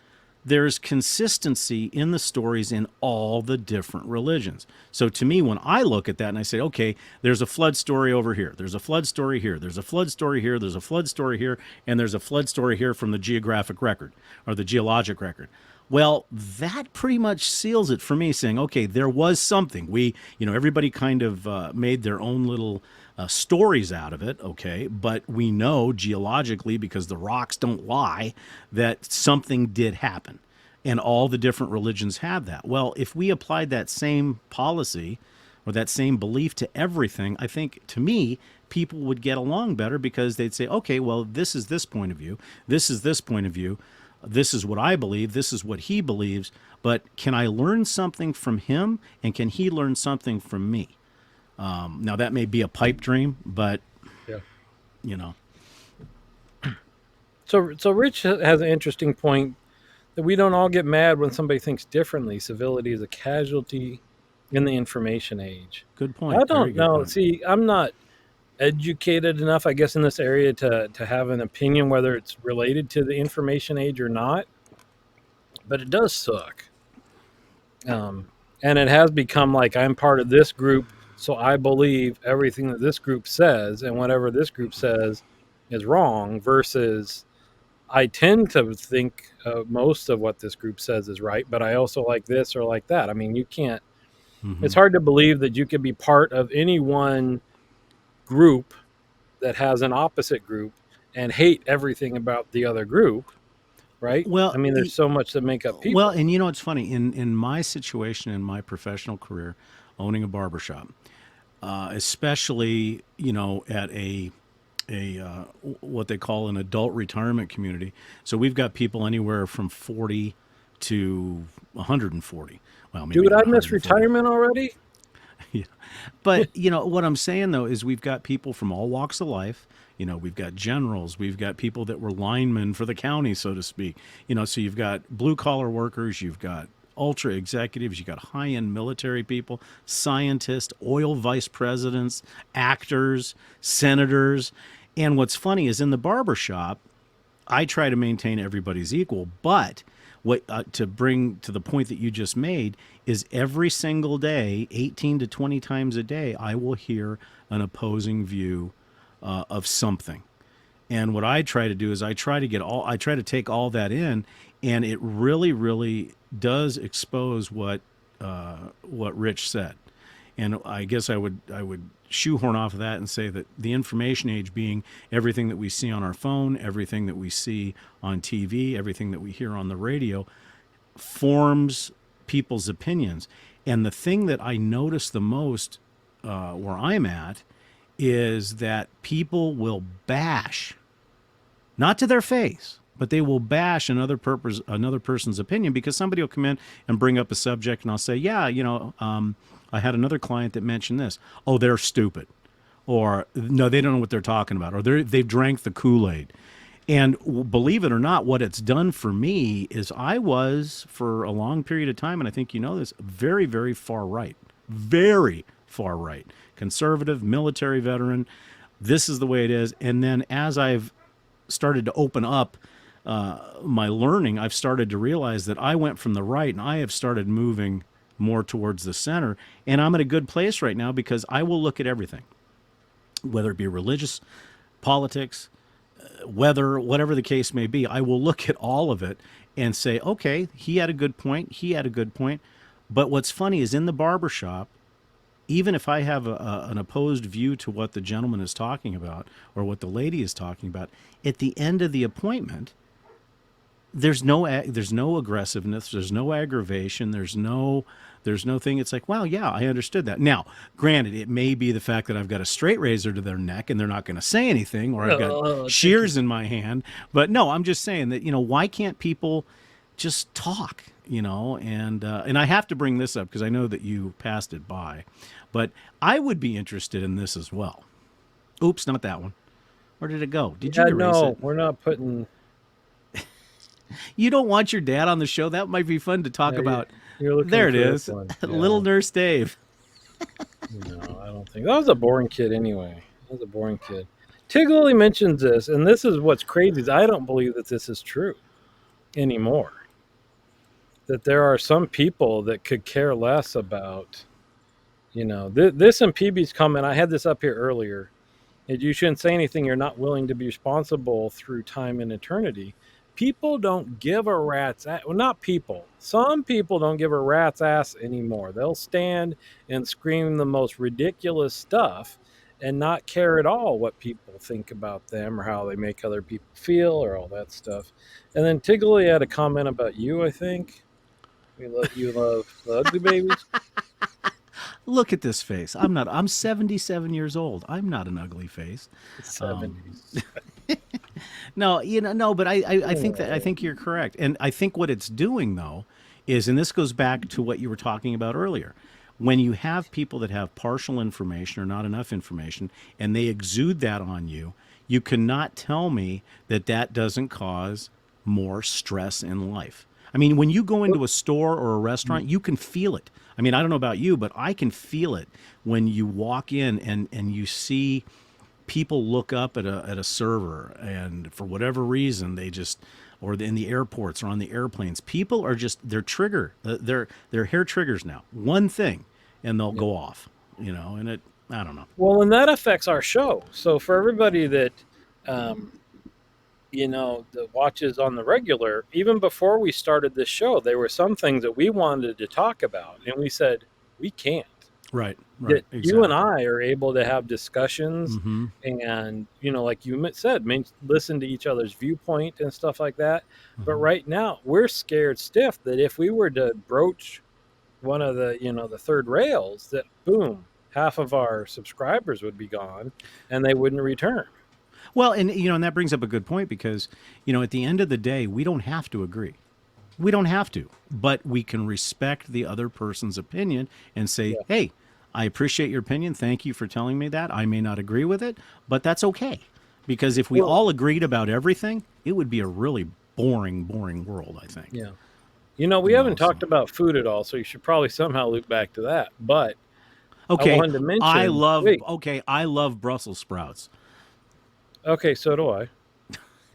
there's consistency in the stories in all the different religions. So to me, when I look at that and I say, okay, there's a flood story over here, there's a flood story here, there's a flood story here, there's a flood story here, and there's a flood story here from the geographic record or the geologic record. Well, that pretty much seals it for me, saying, okay, there was something. Everybody kind of made their own little stories out of it, okay? But we know geologically, because the rocks don't lie, that something did happen. And all the different religions have that. Well, if we applied that same policy or that same belief to everything, I think, to me, people would get along better, because they'd say, okay, well, this is this point of view, this is this point of view, this is what I believe, this is what he believes, but can I learn something from him, and can he learn something from me? Now, that may be a pipe dream, but, Yeah. you know. So Rich has an interesting point that we don't all get mad when somebody thinks differently. Civility is a casualty in the information age. Good point. I Very don't good know. point. See, I'm not educated enough, I guess, in this area to have an opinion whether it's related to the information age or not. But it does suck. And it has become like, I'm part of this group, so I believe everything that this group says, and whatever this group says is wrong, versus I tend to think most of what this group says is right, but I also like this or like that. I mean, you can't, it's hard to believe that you could be part of any one group that has an opposite group and hate everything about the other group, right? Well, I mean, there's so much that make up people. Well, and it's funny, in my situation, in my professional career, owning a barbershop, especially, at a what they call an adult retirement community. So we've got people anywhere from 40 to 140. Well, maybe Dude, not I miss 140. retirement already. Yeah. But, what I'm saying, though, is we've got people from all walks of life. We've got generals. We've got people that were linemen for the county, so to speak. So you've got blue-collar workers. You've got ultra executives. You've got high-end military people, scientists, oil vice presidents, actors, senators. And what's funny is in the barbershop, I try to maintain everybody's equal, but what to bring to the point that you just made is every single day, 18 to 20 times a day, I will hear an opposing view of something. And what I try to do is I try to take all that in, and it really, really does expose what Rich said. And I guess I would shoehorn off of that and say that the information age being everything that we see on our phone, everything that we see on TV, everything that we hear on the radio, forms people's opinions. And the thing that I notice the most where I'm at is that people will bash, not to their face, but they will bash another person's opinion, because somebody will come in and bring up a subject, and I'll say, yeah, I had another client that mentioned this. Oh, they're stupid. Or, no, they don't know what they're talking about. Or they've drank the Kool-Aid. And believe it or not, what it's done for me is I was, for a long period of time, and I think you know this, very, very far right. Very far right. Conservative, military veteran. This is the way it is. And then as I've started to open up my learning, I've started to realize that I went from the right, and I have started moving more towards the center. And I'm in a good place right now, because I will look at everything, whether it be religious, politics, weather, whatever the case may be. I will look at all of it and say, okay, he had a good point. He had a good point. But what's funny is in the barbershop, even if I have an opposed view to what the gentleman is talking about or what the lady is talking about, at the end of the appointment, there's no aggressiveness, there's no aggravation, there's no thing. It's like, wow, yeah, I understood that. Now, granted, it may be the fact that I've got a straight razor to their neck and they're not going to say anything, or I've got Thank you. shears in my hand. But no, I'm just saying that, why can't people just talk? And I have to bring this up because I know that you passed it by, but I would be interested in this as well. Oops, not that one. Where did it go? Did you Yeah, erase no, it? we're not putting. You don't want your dad on the show? That might be fun to talk Yeah, about. you're looking There it for this is. one. Little Yeah. Nurse Dave. No, I don't think that was a boring kid anyway. That was a boring kid. Tig mentions this, and this is what's crazy. Is I don't believe that this is true anymore. That there are some people that could care less about, this and PB's comment. I had this up here earlier. You shouldn't say anything you're not willing to be responsible through time and eternity. People don't give a rat's ass. Well, not people. Some people don't give a rat's ass anymore. They'll stand and scream the most ridiculous stuff and not care at all what people think about them or how they make other people feel or all that stuff. And then Tiggly had a comment about you, I think. You love the ugly babies. Look at this face. I'm 77 years old. I'm not an ugly face. 70s. No, no, but I think you're correct. And I think what it's doing though is, and this goes back to what you were talking about earlier, when you have people that have partial information or not enough information and they exude that on you, you cannot tell me that that doesn't cause more stress in life. I mean, when you go into a store or a restaurant, you can feel it. I mean, I don't know about you, but I can feel it when you walk in and you see people look up at a server, and for whatever reason they just, or in the airports or on the airplanes, people are just, they're hair triggers now, one thing, and they'll go off, and I don't know. Well, and that affects our show. So for everybody that, that watches on the regular, even before we started this show, there were some things that we wanted to talk about, and we said we can't. Right, That exactly. you and I are able to have discussions, Mm-hmm. and like you said, listen to each other's viewpoint and stuff like that. But Mm-hmm. right now, we're scared stiff that if we were to broach one of the the third rails, that boom, half of our subscribers would be gone, and they wouldn't return. Well, and that brings up a good point because, at the end of the day, we don't have to agree. We don't have to, but we can respect the other person's opinion and say, Yeah. hey, I appreciate your opinion. Thank you for telling me that. I may not agree with it, but that's okay. Because if we Well, all agreed about everything, it would be a really boring, boring world, I think. yeah. We haven't talked about food at all, so you should probably somehow loop back to that. But Okay. I wanted to mention. Wait. I love Brussels sprouts. Okay, so do I.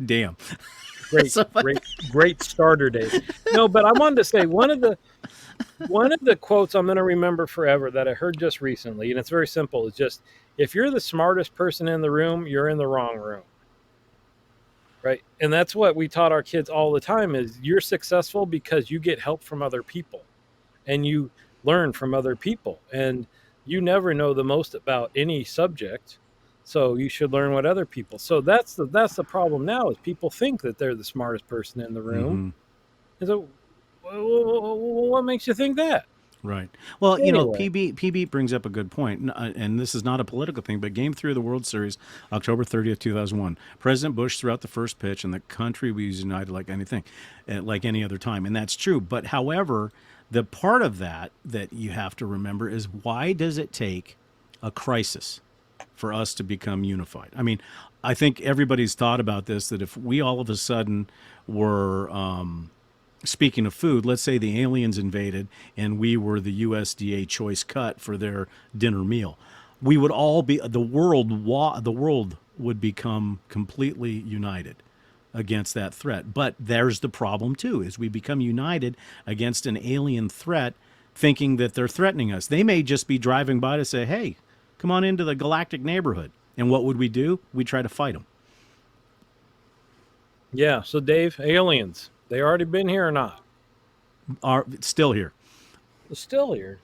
Damn. Great, So- great starter day. No, but I wanted to say one of the quotes I'm going to remember forever that I heard just recently, and it's very simple. It's just, if you're the smartest person in the room, you're in the wrong room. Right? And that's what we taught our kids all the time is you're successful because you get help from other people and you learn from other people, and you never know the most about any subject. So you should learn what other people. So that's the problem now is people think that they're the smartest person in the room. Mhm. And so what makes you think that? Right. Well, Anyway. PB brings up a good point, and this is not a political thing, but Game 3 of the World Series, October 30th, 2001. President Bush threw out the first pitch, and the country was united like anything, like any other time, and that's true. But however, the part of that you have to remember is, why does it take a crisis for us to become unified? I mean, I think everybody's thought about this, that if we all of a sudden were speaking of food, let's say the aliens invaded and we were the USDA choice cut for their dinner meal, we would all be, the world would become completely united against that threat. But there's the problem too, is we become united against an alien threat, thinking that they're threatening us. They may just be driving by to say, hey, come on into the galactic neighborhood. And what would we do? We try to fight them. Yeah. So Dave, aliens, they already been here or not? Are still here. They're still here.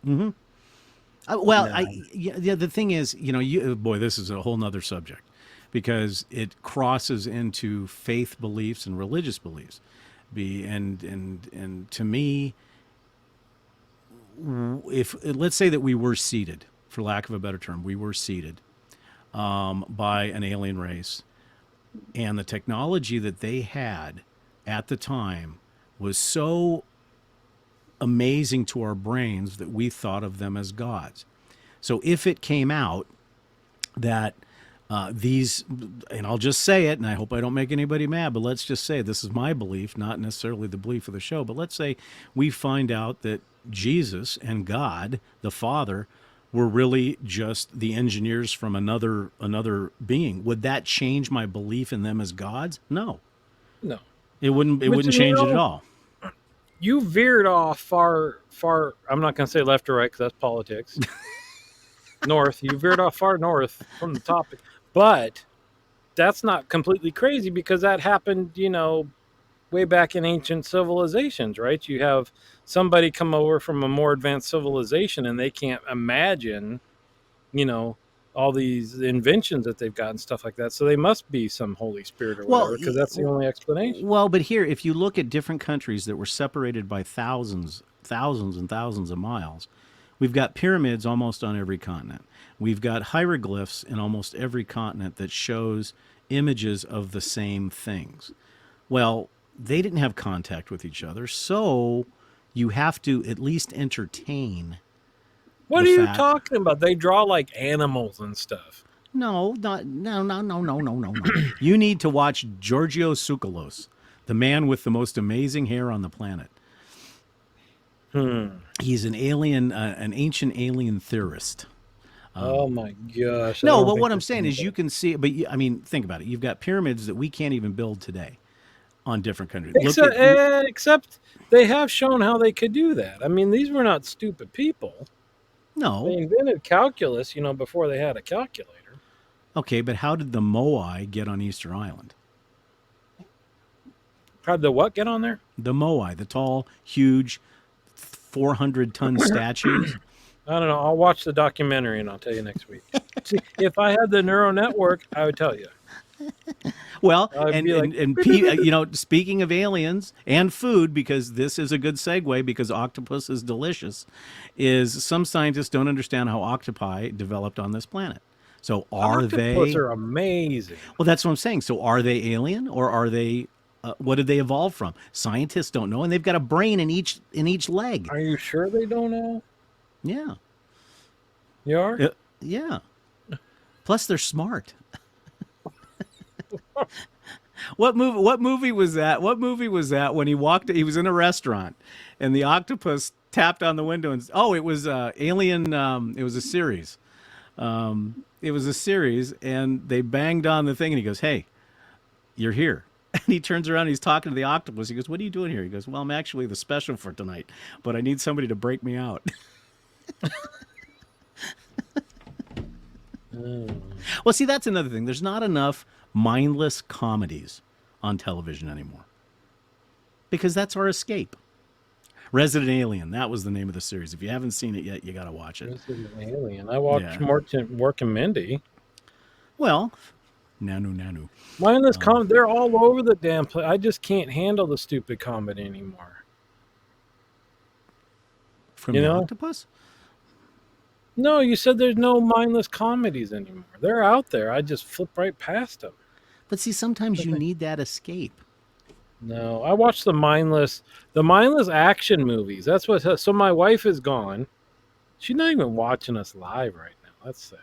Well, Nah. yeah, the thing is, boy, this is a whole nother subject. because it crosses into faith beliefs and religious beliefs. And to me, if let's say that we were seeded, for lack of a better term, we were seeded by an alien race, and the technology that they had at the time was so amazing to our brains that we thought of them as gods. So if it came out that these, and I'll just say it, and I hope I don't make anybody mad, but let's just say this is my belief, not necessarily the belief of the show, but let's say we find out that Jesus and God, the Father, were really just the engineers from another being. Would that change my belief in them as gods? No, No. it wouldn't. It wouldn't change it at all. You veered off far. I'm not going to say left or right because that's politics. North. You veered off far north from the topic, but that's not completely crazy because that happened, way back in ancient civilizations, right? You have somebody come over from a more advanced civilization and they can't imagine, all these inventions that they've got and stuff like that. So they must be some Holy Spirit or whatever, because that's the only explanation. Well, but here, if you look at different countries that were separated by thousands and thousands of miles, we've got pyramids almost on every continent. We've got hieroglyphs in almost every continent that shows images of the same things. Well, they didn't have contact with each other, so you have to at least entertain. What are you talking about? They draw like animals and stuff. No. You need to watch Giorgio Tsoukalos, the man with the most amazing hair on the planet. He's an ancient alien theorist. Oh my gosh! No, but what I'm saying is, you can see. But I mean, think about it. You've got pyramids that we can't even build today on different countries. Except they have shown how they could do that. I mean, these were not stupid people. No. They invented calculus, before they had a calculator. Okay, but how did the Moai get on Easter Island? How'd the what get on there? The Moai, the tall, huge, 400-ton statues. I don't know. I'll watch the documentary and I'll tell you next week. See, if I had the neural network, I would tell you. Well, speaking of aliens and food, because this is a good segue, because octopus is delicious, is some scientists don't understand how octopi developed on this planet. So octopus are amazing. Well, that's what I'm saying. So are they alien, or are they? What did they evolve from? Scientists don't know, and they've got a brain in each leg. Are you sure they don't know? Yeah. You are? Yeah. Plus, they're smart. What movie was that? What movie was that when he was in a restaurant and the octopus tapped on the window and it was Alien. It was a series. It was a series, and they banged on the thing and he goes, "Hey, you're here." And he turns around and he's talking to the octopus. He goes, "What are you doing here?" He goes, "Well, I'm actually the special for tonight, but I need somebody to break me out." Well, see, that's another thing. There's not enough mindless comedies on television anymore, because that's our escape. Resident Alien, that was the name of the series. If you haven't seen it yet, you got to watch it. Resident Alien. I watched Mork and Mindy. Well, Nanu. Mindless comedy. They're all over the damn place. I just can't handle the stupid comedy anymore. From the octopus? No, you said there's no mindless comedies anymore. They're out there. I just flip right past them. But see, sometimes you need that escape. No, I watch the mindless action movies. That's what. So my wife is gone. She's not even watching us live right now. That's sad.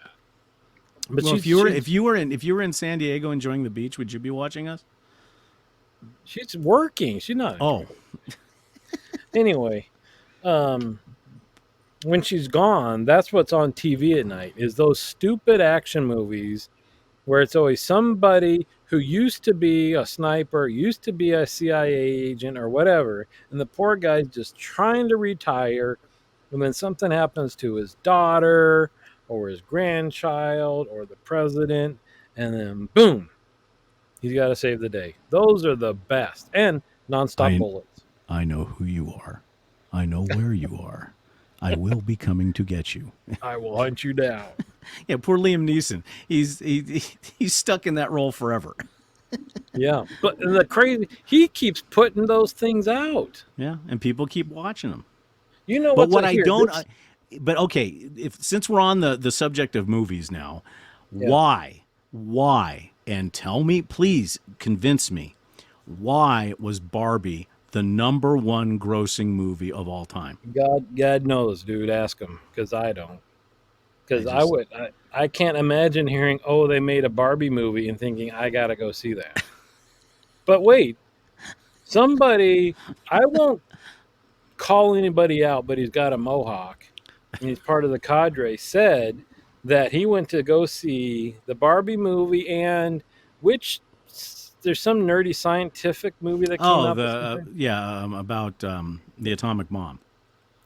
But well, if you were in San Diego enjoying the beach, would you be watching us? She's working. She's not. Oh. Anyway, when she's gone, that's what's on TV at night, is those stupid action movies where it's always somebody who used to be a sniper, used to be a CIA agent or whatever, and the poor guy's just trying to retire, and then something happens to his daughter or his grandchild or the president, and then boom, he's got to save the day. Those are the best. And nonstop bullets. I know who you are. I know where you are. I will be coming to get you. I will hunt you down. Yeah, poor Liam Neeson. He's stuck in that role forever. Yeah, but the crazy, he keeps putting those things out. Yeah, and people keep watching him. You know But what's what I here? don't, This, but okay, if since we're on the subject of movies now, yeah. why, and tell me, please convince me, why was Barbie the number one grossing movie of all time? God knows, dude. Ask him, because I don't. I Because just, I can't imagine hearing, oh, they made a Barbie movie and thinking I gotta go see that. But wait, somebody, I won't call anybody out, but he's got a mohawk and he's part of the cadre, said that he went to go see the Barbie movie and which there's some nerdy scientific movie that came oh, out this year. yeah, about the atomic bomb.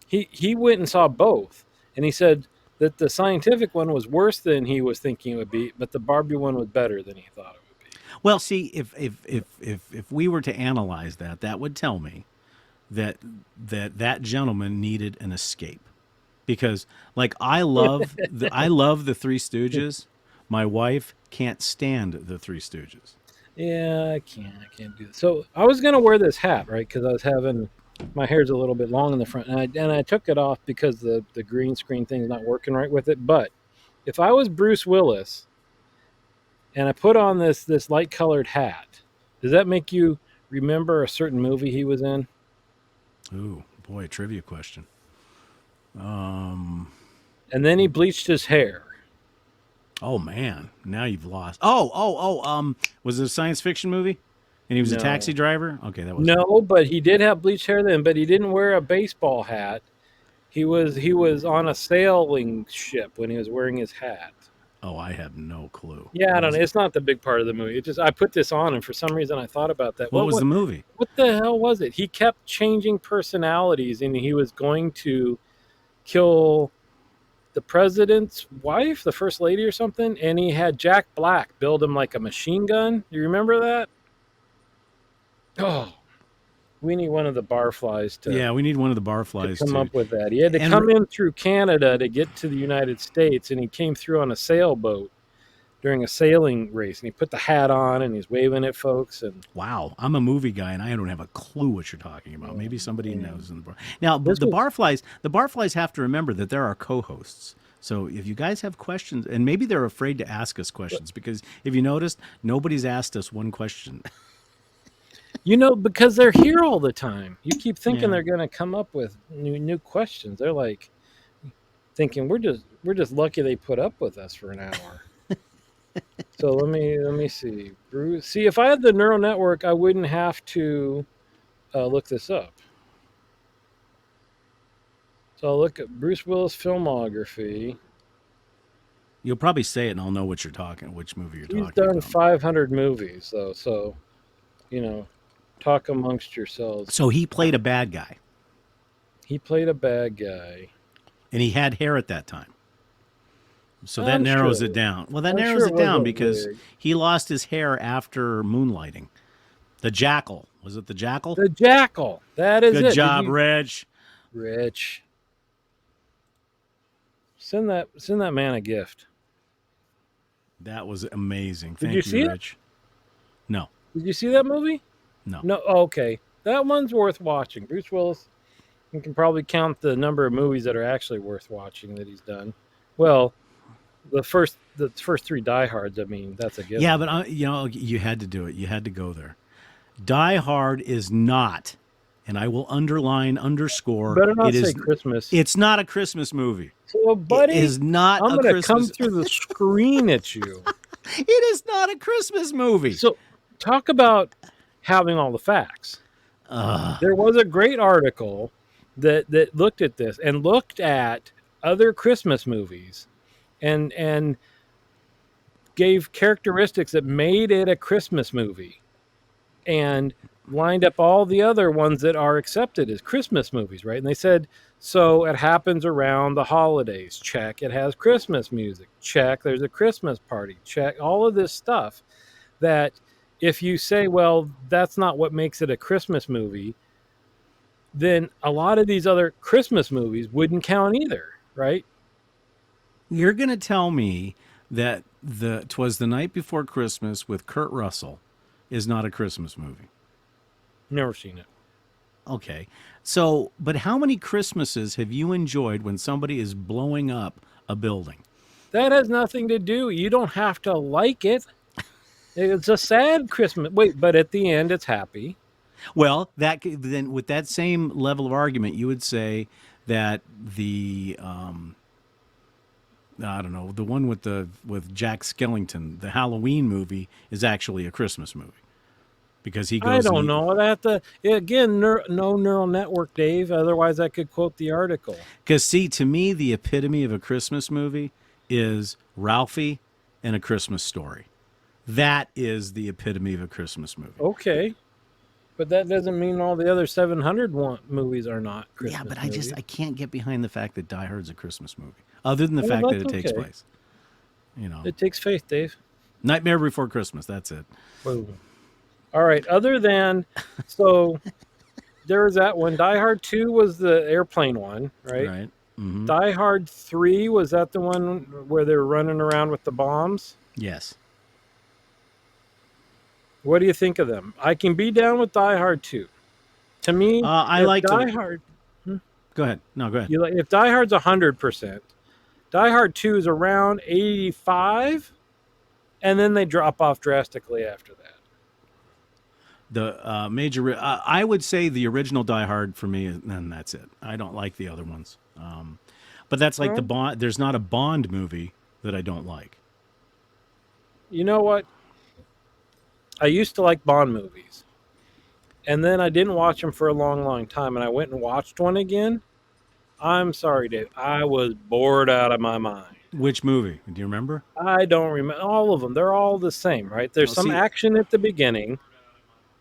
He went and saw both, and he said that the scientific one was worse than he was thinking it would be, but the Barbie one was better than he thought it would be. Well, see, if we were to analyze that, that would tell me that that gentleman needed an escape, because like I love the Three Stooges. My wife can't stand the Three Stooges. Yeah, I can't do this. So I was gonna wear this hat, right? Because I was having my hair's a little bit long in the front, and I took it off because the green screen thing's not working right with it. But if I was Bruce Willis and I put on this light colored hat, does that make you remember a certain movie he was in? Ooh, boy, a trivia question. And then he bleached his hair. Oh man, now you've lost. Was it a science fiction movie? And he was a taxi No, driver. Okay, that wasn't it. no, but he did have bleached hair then. But he didn't wear a baseball hat. He was on a sailing ship when he was wearing his hat. Oh, I have no clue. Yeah, I What don't was know. it? It's not the big part of the movie. It just I put this on, and for some reason I thought about that. What What was what the movie? what the hell was it? He kept changing personalities, and he was going to kill the president's wife, the first lady, or something. And he had Jack Black build him like a machine gun. You remember that? Oh, we need one of the barflies Yeah, we need one of the to barflies come to up with that. He had to and come in through Canada to get to the United States, and he came through on a sailboat during a sailing race, and he put the hat on and he's waving at folks. And wow, I'm a movie guy and I don't have a clue what you're talking about. oh Maybe somebody man, knows in the bar. Now, this was the barflies have to remember that there are co-hosts. So if you guys have questions, and maybe they're afraid to ask us questions, because if you noticed, nobody's asked us one question. because they're here all the time. You keep thinking Yeah. they're going to come up with new questions. They're like thinking we're just lucky they put up with us for an hour. So let me see, Bruce. See, if I had the neural network, I wouldn't have to look this up. So I'll look at Bruce Willis filmography. You'll probably say it and I'll know which movie you're He's talking done about. 500 movies, though. So you know, talk amongst yourselves. So he played a bad guy He played a bad guy. and he had hair at that time. So that I'm narrows it sure. down. Well, that I'm narrows sure it it down wasn't because big. he lost his hair after moonlighting. The Jackal. Was it the Jackal? The Jackal. That is Good it. job, Reg. Rich? Send that man a gift. That was amazing. Did Thank you see you, it? Rich. No, Did you see that movie? no. No. Oh, okay, that one's worth watching. Bruce Willis. You can probably count the number of movies that are actually worth watching that he's done. Well, the first three Die Hards. I mean, that's a given. Yeah, but you had to do it. You had to go there. Die Hard is not, and I will underscore. Better not It say is. Christmas. It's not a Christmas movie. So, It buddy, is not I'm a gonna come Christmas. through the screen at you. It is not a Christmas movie. So, talk about having all the facts. There was a great article that looked at this and looked at other Christmas movies and gave characteristics that made it a Christmas movie and lined up all the other ones that are accepted as Christmas movies, right? And they said, so it happens around the holidays. Check. It has Christmas music. Check. There's a Christmas party. Check. All of this stuff that if you say, well, that's not what makes it a Christmas movie, then a lot of these other Christmas movies wouldn't count either, right? You're going to tell me that the 'Twas the Night Before Christmas with Kurt Russell is not a Christmas movie. Never seen it. Okay. So, but how many Christmases have you enjoyed when somebody is blowing up a building? That has nothing to do. You don't have to like it. It's a sad Christmas. Wait, but at the end, it's happy. Well, then with that same level of argument, you would say that the I don't know, the one with Jack Skellington, the Halloween movie, is actually a Christmas movie because he I goes. don't know. Again, no neural network, Dave. Otherwise, I could quote the article. Because see, to me, the epitome of a Christmas movie is Ralphie and A Christmas Story. That is the epitome of a Christmas movie. Okay. But that doesn't mean all the other 700 movies are not Christmas Yeah, but movies. I can't get behind the fact that Die Hard's a Christmas movie, other than the Well, fact that it that's takes okay. place. You know, It takes faith, Dave. Nightmare Before Christmas. That's it. Boom. All right. Other than, so there was that one. Die Hard 2 was the airplane one, right? Right. Mm-hmm. Die Hard 3, was that the one where they were running around with the bombs? Yes. What do you think of them? I can be down with Die Hard 2. To me, I if like Die Hard. Go ahead. No, go ahead. If Die Hard's 100%, Die Hard 2 is around 85, and then they drop off drastically after that. The major. I would say the original Die Hard for me, and that's it. I don't like the other ones. But that's like the Bond. There's not a Bond movie that I don't like. You know what? I used to like Bond movies. And then I didn't watch them for a long, long time. And I went and watched one again. I'm sorry, Dave. I was bored out of my mind. Which movie? Do you remember? I don't remember. All of them. They're all the same, right? There's some see- action at the beginning.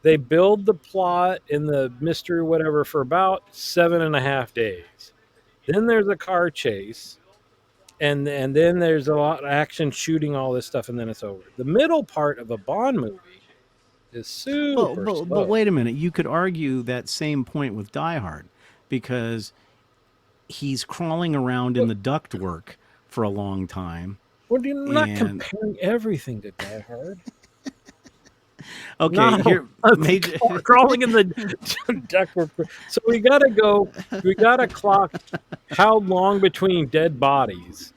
They build the plot and the mystery, whatever, for about 7.5 days. Then there's a car chase. And then there's a lot of action, shooting, all this stuff, and then it's over. The middle part of a Bond movie is super slow. But wait a minute. You could argue that same point with Die Hard because he's crawling around in the ductwork for a long time. Well, you're not and- comparing everything to Die Hard. Okay, No. here, major. Crawling in the ductwork. So we gotta clock how long between dead bodies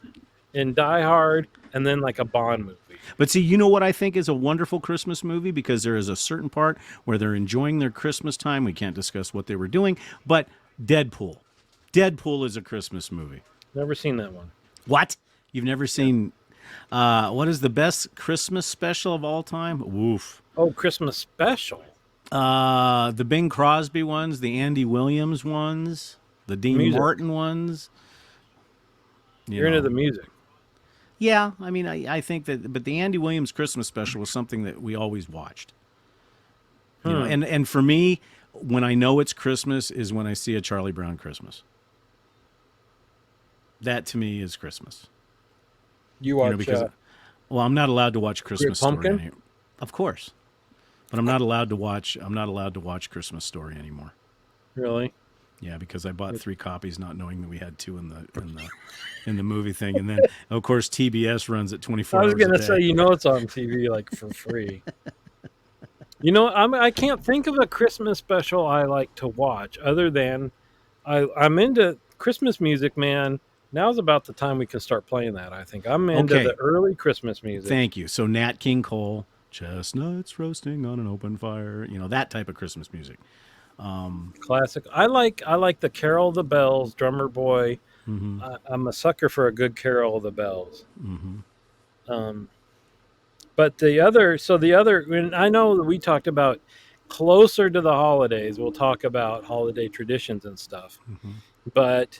in Die Hard and then like a Bond movie. But see, you know what I think is a wonderful Christmas movie because there is a certain part where they're enjoying their Christmas time. We can't discuss what they were doing, but Deadpool. Deadpool is a Christmas movie. Never seen that one. What? You've never seen? What is the best Christmas special of all time? Woof. Oh, Christmas special. The Bing Crosby ones, the Andy Williams ones, the Dean Music. Martin ones. You're into the music. Yeah, I mean, I think that, but the Andy Williams Christmas special was something that we always watched. You know, and for me, when I know it's Christmas is when I see a Charlie Brown Christmas. That to me is Christmas. You watch Because well, I'm not allowed to watch Christmas Story Pumpkin? anymore. Of course. But I'm not allowed to watch Christmas Story anymore. really? Yeah, because I bought 3 copies not knowing that we had 2 in the movie thing, and then of course TBS runs at 24 I was hours gonna a day. say, it's on TV like for free. I can't think of a Christmas special I like to watch other than I'm into Christmas music, man. Now's about the time we can start playing that. I think I'm into Okay. the early Christmas music. Thank you. So Nat King Cole, chestnuts roasting on an open fire, that type of Christmas music. Classic. I like the Carol of the Bells, Drummer Boy. Mm-hmm. I'm a sucker for a good Carol of the Bells. Mm-hmm. But the other, and I know that we talked about closer to the holidays. We'll talk about holiday traditions and stuff. Mm-hmm. But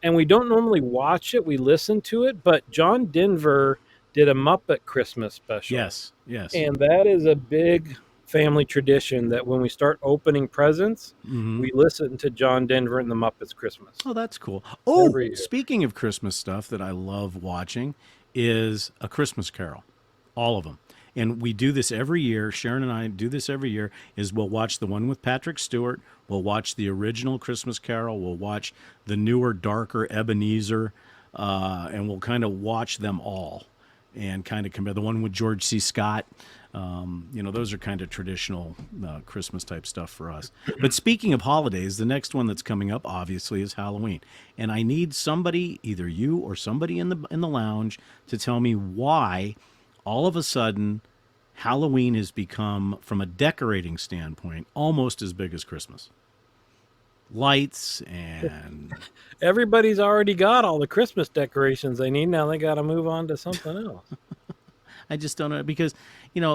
and we don't normally watch it; we listen to it. But John Denver did a Muppet Christmas special. Yes. And that is a big family tradition that when we start opening presents, Mm-hmm. we listen to John Denver and the Muppets Christmas. Oh, that's cool. Oh, Every year. speaking of Christmas stuff that I love watching is A Christmas Carol. All of them. And we do this every year. Sharon and I do this every year is we'll watch the one with Patrick Stewart. We'll watch the original Christmas Carol. We'll watch the newer, darker Ebenezer. and we'll kind of watch them all and kind of compare the one with George C. Scott. Those are kind of traditional Christmas type stuff for us. But speaking of holidays, the next one that's coming up obviously is Halloween, and I need somebody, either you or somebody in the lounge, to tell me why all of a sudden Halloween has become, from a decorating standpoint, almost as big as Christmas. Lights and Everybody's already got all the Christmas decorations they need. Now they got to move on to something else. I just don't know, because,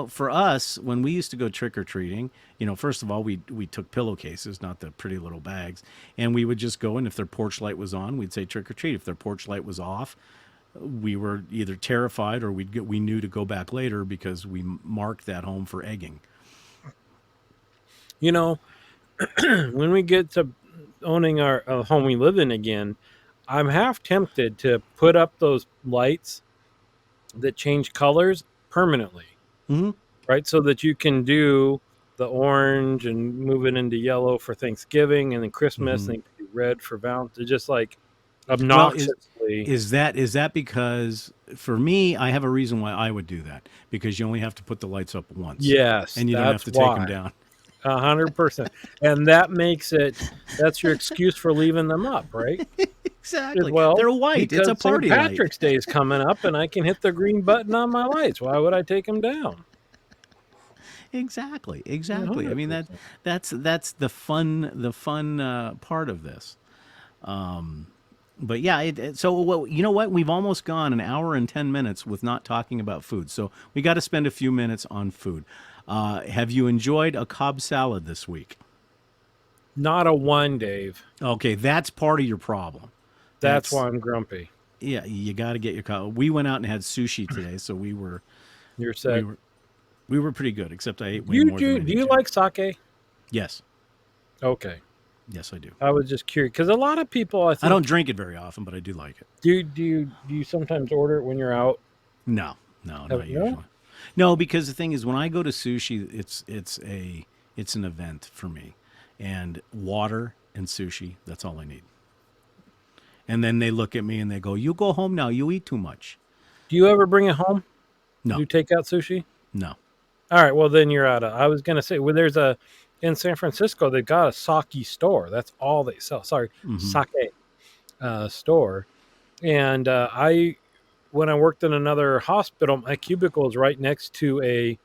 for us, when we used to go trick or treating, first of all, we took pillowcases, not the pretty little bags, and we would just go, and if their porch light was on, we'd say trick or treat. If their porch light was off, we were either terrified or we knew to go back later because we marked that home for egging. When we get to owning our home we live in again, I'm half tempted to put up those lights that change colors permanently, Mm-hmm. right? So that you can do the orange and move it into yellow for Thanksgiving, and then Christmas, and then red for Valentine's. Just like obnoxiously. Is that because, for me, I have a reason why I would do that, because you only have to put the lights up once. Yes, And you don't have to take them down. 100%. And that's your excuse for leaving them up, right? Exactly. Well, they're white. It's a party St. light. Patrick's Day is coming up, and I can hit the green button on my lights. Why would I take them down? Exactly. I mean, that's the fun part of this. But yeah, so you know what? We've almost gone an hour and 10 minutes with not talking about food. So we got to spend a few minutes on food. Have you enjoyed a Cobb salad this week? Not a one, Dave. Okay, that's part of your problem. That's why I'm grumpy. Yeah, you got to get your Cobb. We went out and had sushi today, so we were. You're set. We were pretty good, except I ate way more than I Do you like sake? Yes. Okay. Yes, I do. I was just curious because a lot of people, I don't drink it very often, but I do like it. Do you sometimes order it when you're out? No, not usually. No, because the thing is, when I go to sushi, it's an event for me, and water and sushi, that's all I need. And then they look at me and they go, "You go home now. You eat too much." Do you ever bring it home? No. Do you take out sushi? No. All right. Well, then you're out of. I was gonna say, well, in San Francisco, they've got a sake store. That's all they sell. Sorry, sake store. And when I worked in another hospital, my cubicle is right next to a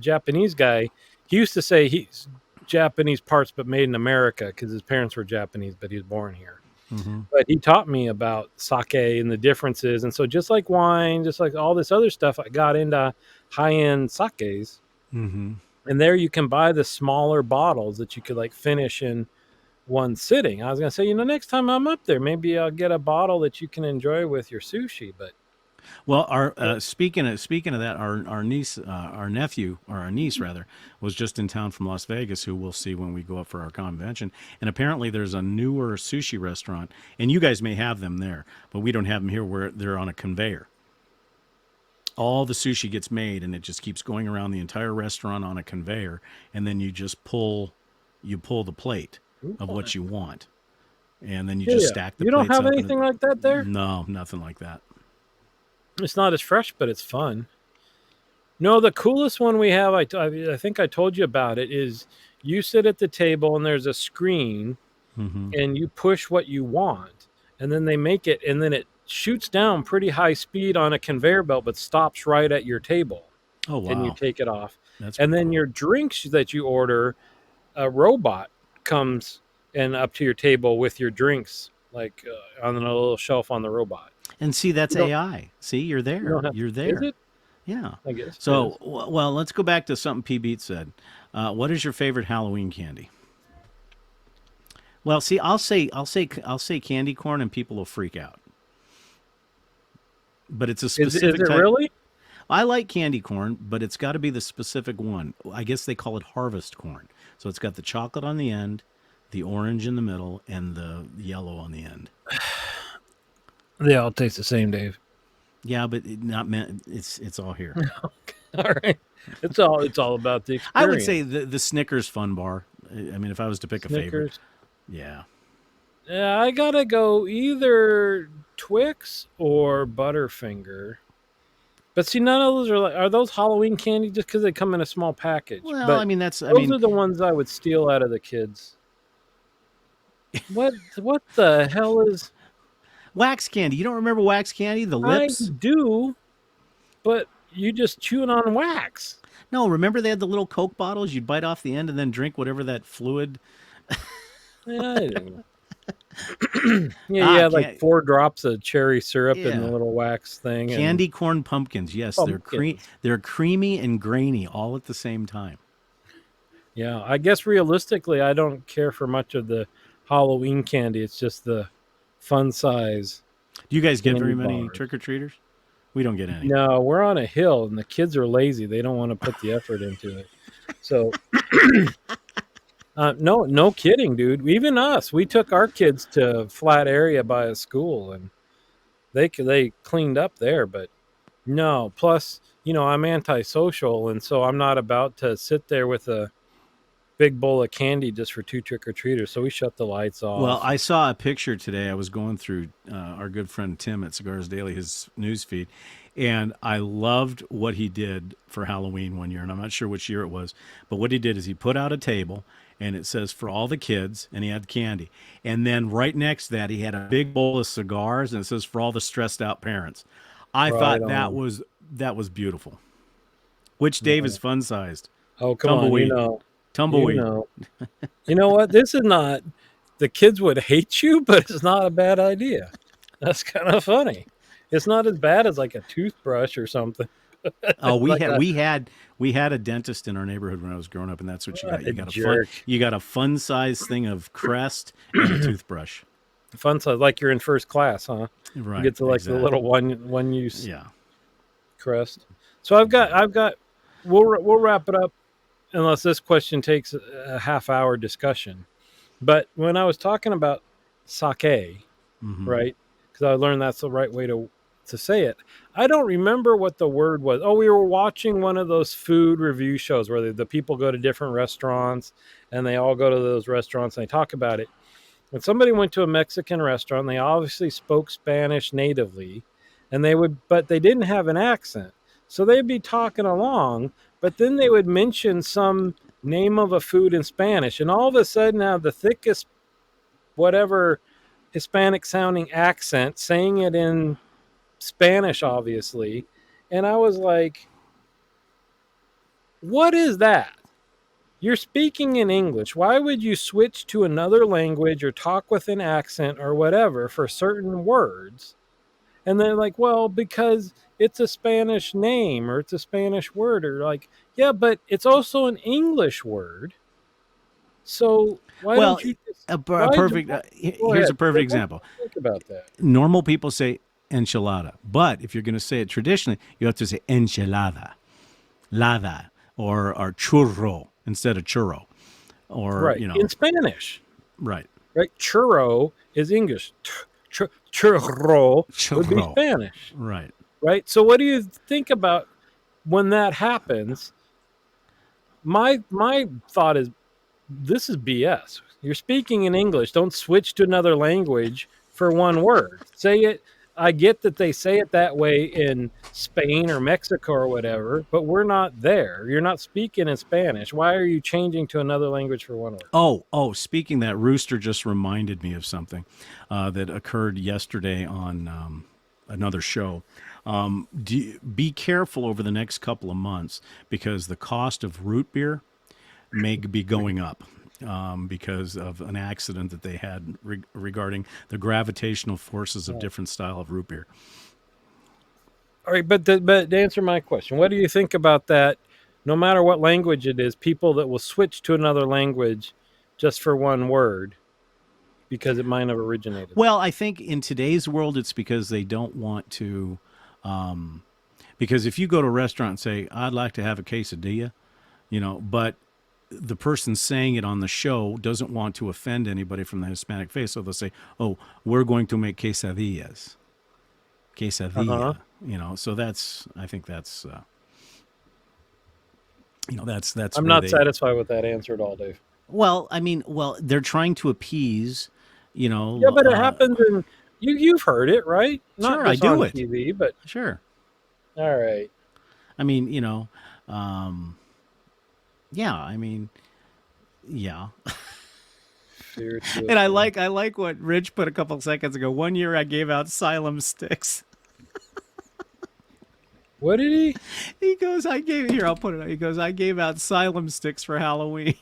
Japanese guy. He used to say he's Japanese parts, but made in America, because his parents were Japanese, but he was born here. Mm-hmm. But he taught me about sake and the differences. And so just like wine, just like all this other stuff, I got into high-end sakes. Mm-hmm. And there you can buy the smaller bottles that you could like finish in one sitting. I was going to say, next time I'm up there, maybe I'll get a bottle that you can enjoy with your sushi. But well, speaking of that, our niece, our nephew, or our niece rather, was just in town from Las Vegas, who we'll see when we go up for our convention. And apparently, there's a newer sushi restaurant, and you guys may have them there, but we don't have them here, where they're on a conveyor. All the sushi gets made, and it just keeps going around the entire restaurant on a conveyor, and then you just pull the plate of what you want, and then you just stack the plates. You don't have up anything like that there? No, nothing like that. It's not as fresh, but it's fun. No, the coolest one we have, I think I told you about it, is you sit at the table and there's a screen, and you push what you want, and then they make it, and then it shoots down pretty high speed on a conveyor belt, but stops right at your table. Oh, wow. And you take it off. That's and then cool. your drinks that you order, a robot comes and up to your table with your drinks, like on a little shelf on the robot. And see, that's AI. See, you're there. You're there. Is it? Yeah. I guess. So, well, let's go back to something P. Beat said. What is your favorite Halloween candy? Well, see, I'll say candy corn, and people will freak out. But it's a specific. Is it really? I like candy corn, but it's got to be the specific one. I guess they call it harvest corn. So it's got the chocolate on the end, the orange in the middle, and the yellow on the end. They all taste the same, Dave. Yeah, but it's all here. All right. It's all about the experience. I would say the Snickers Fun Bar. I mean, if I was to pick a favorite. Snickers. Yeah. I gotta go either Twix or Butterfinger. But see, none of those are those Halloween candy just because they come in a small package. Well, But I mean, that's, I those mean, are the ones I would steal out of the kids. What the hell is wax candy. You don't remember wax candy? The I lips? do, but you just chewing on wax. No, remember they had the little Coke bottles? You'd bite off the end and then drink whatever that fluid. Yeah, I didn't. Yeah, you Ah, had like 4 drops of cherry syrup in the yeah. little wax thing and Candy corn pumpkins. Yes, pumpkins. they're creamy and grainy all at the same time. Yeah, I guess realistically, I don't care for much of the Halloween candy. It's just the fun size Do you guys get candy very many bars. trick or treaters? We don't get any. No, we're on a hill and the kids are lazy. They don't want to put the effort into it. So, no, no kidding, dude. Even us, we took our kids to a flat area by a school and they cleaned up there, but no. Plus, I'm antisocial, and so I'm not about to sit there with a big bowl of candy just for 2 trick-or-treaters. So we shut the lights Well, off. I saw a picture today. I was going through our good friend Tim at Cigars Daily, his news feed, and I loved what he did for Halloween one year. And I'm not sure which year it was, but what he did is he put out a table and it says for all the kids, and he had candy. And then right next to that, he had a big bowl of cigars and it says for all the stressed out parents. I Right thought that on. was beautiful. Which Dave is Yeah. fun sized? Oh, come on. Tumbleweed. You Tumbleweed. know. You know what? This is not, the kids would hate you, but it's not a bad idea. That's kind of funny. It's not as bad as like a toothbrush or something. Oh, It's like we had a dentist in our neighborhood when I was growing up, and that's what you got. a jerk. You got a fun size thing of Crest and a toothbrush. Fun size, like you're in first class, huh? You Right, get to like the exactly. little one use Yeah, crest. So exactly. I've got. We'll wrap it up unless this question takes a half-hour discussion. But when I was talking about sake, Hmm. right? Because I learned that's the right way to say it. I don't remember what the word was. Oh, we were watching one of those food review shows where the people go to different restaurants and they all go to those restaurants and they talk about it. When somebody went to a Mexican restaurant, they obviously spoke Spanish natively, and but they didn't have an accent. So they'd be talking along, but then they would mention some name of a food in Spanish, and all of a sudden, now the thickest, whatever Hispanic sounding accent, saying it in Spanish, obviously. And I was like, what is that? You're speaking in English. Why would you switch to another language or talk with an accent or whatever for certain words? And they're like, well, because it's a Spanish name or it's a Spanish word, or like, yeah, but it's also an English word. So why Well, don't you just a why do perfect. go Here's ahead? a perfect What do example. you think about that? Normal people say enchilada, but if you're going to say it traditionally, you have to say enchilada, lada, or churro instead of churro, or Right. In Spanish, right, right? Churro is English. Churro would be churro, Spanish, right. right? So what do you think about when that happens? My thought is this is BS. You're speaking in English. Don't switch to another language for one word. Say it. I get that they say it that way in Spain or Mexico or whatever, but we're not there. You're not speaking in Spanish. Why are you changing to another language for one word? Oh, speaking that, Rooster just reminded me of something that occurred yesterday on another show. Be careful over the next couple of months because the cost of root beer may be going up because of an accident that they had regarding the gravitational forces of different style of root beer. All right, but to answer my question, what do you think about that? No matter what language it is, people that will switch to another language just for one word because it might have originated there. Well, I think in today's world, it's because they don't want to. Because if you go to a restaurant and say, "I'd like to have a quesadilla," but the person saying it on the show doesn't want to offend anybody from the Hispanic face, so they'll say, "Oh, we're going to make quesadillas, Uh huh. quesadilla." So I think that's I'm where not they. satisfied with that answer at all, Dave. Well, I mean, they're trying to appease You Yeah, know, but it happens in you've heard it, right? Not sure, I just do on it. TV, but Sure. all right. I mean, um, yeah. I mean, yeah. Fear to a And I fault. like I like what Rich put a couple seconds ago. One year I gave out Xylem sticks. What did he? He goes, I gave here. I'll put it. He goes, I gave out Xylem sticks for Halloween.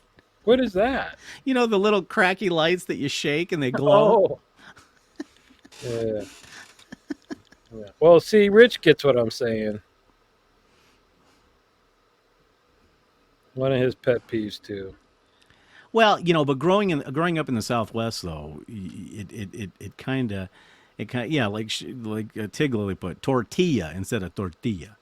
What is that? You know the little cracky lights that you shake and they glow. Oh, yeah. Yeah. Well, see, Rich gets what I'm saying. One of his pet peeves too. Well, but growing up in the Southwest though, it kind of yeah, like Tig put tortilla instead of tortilla.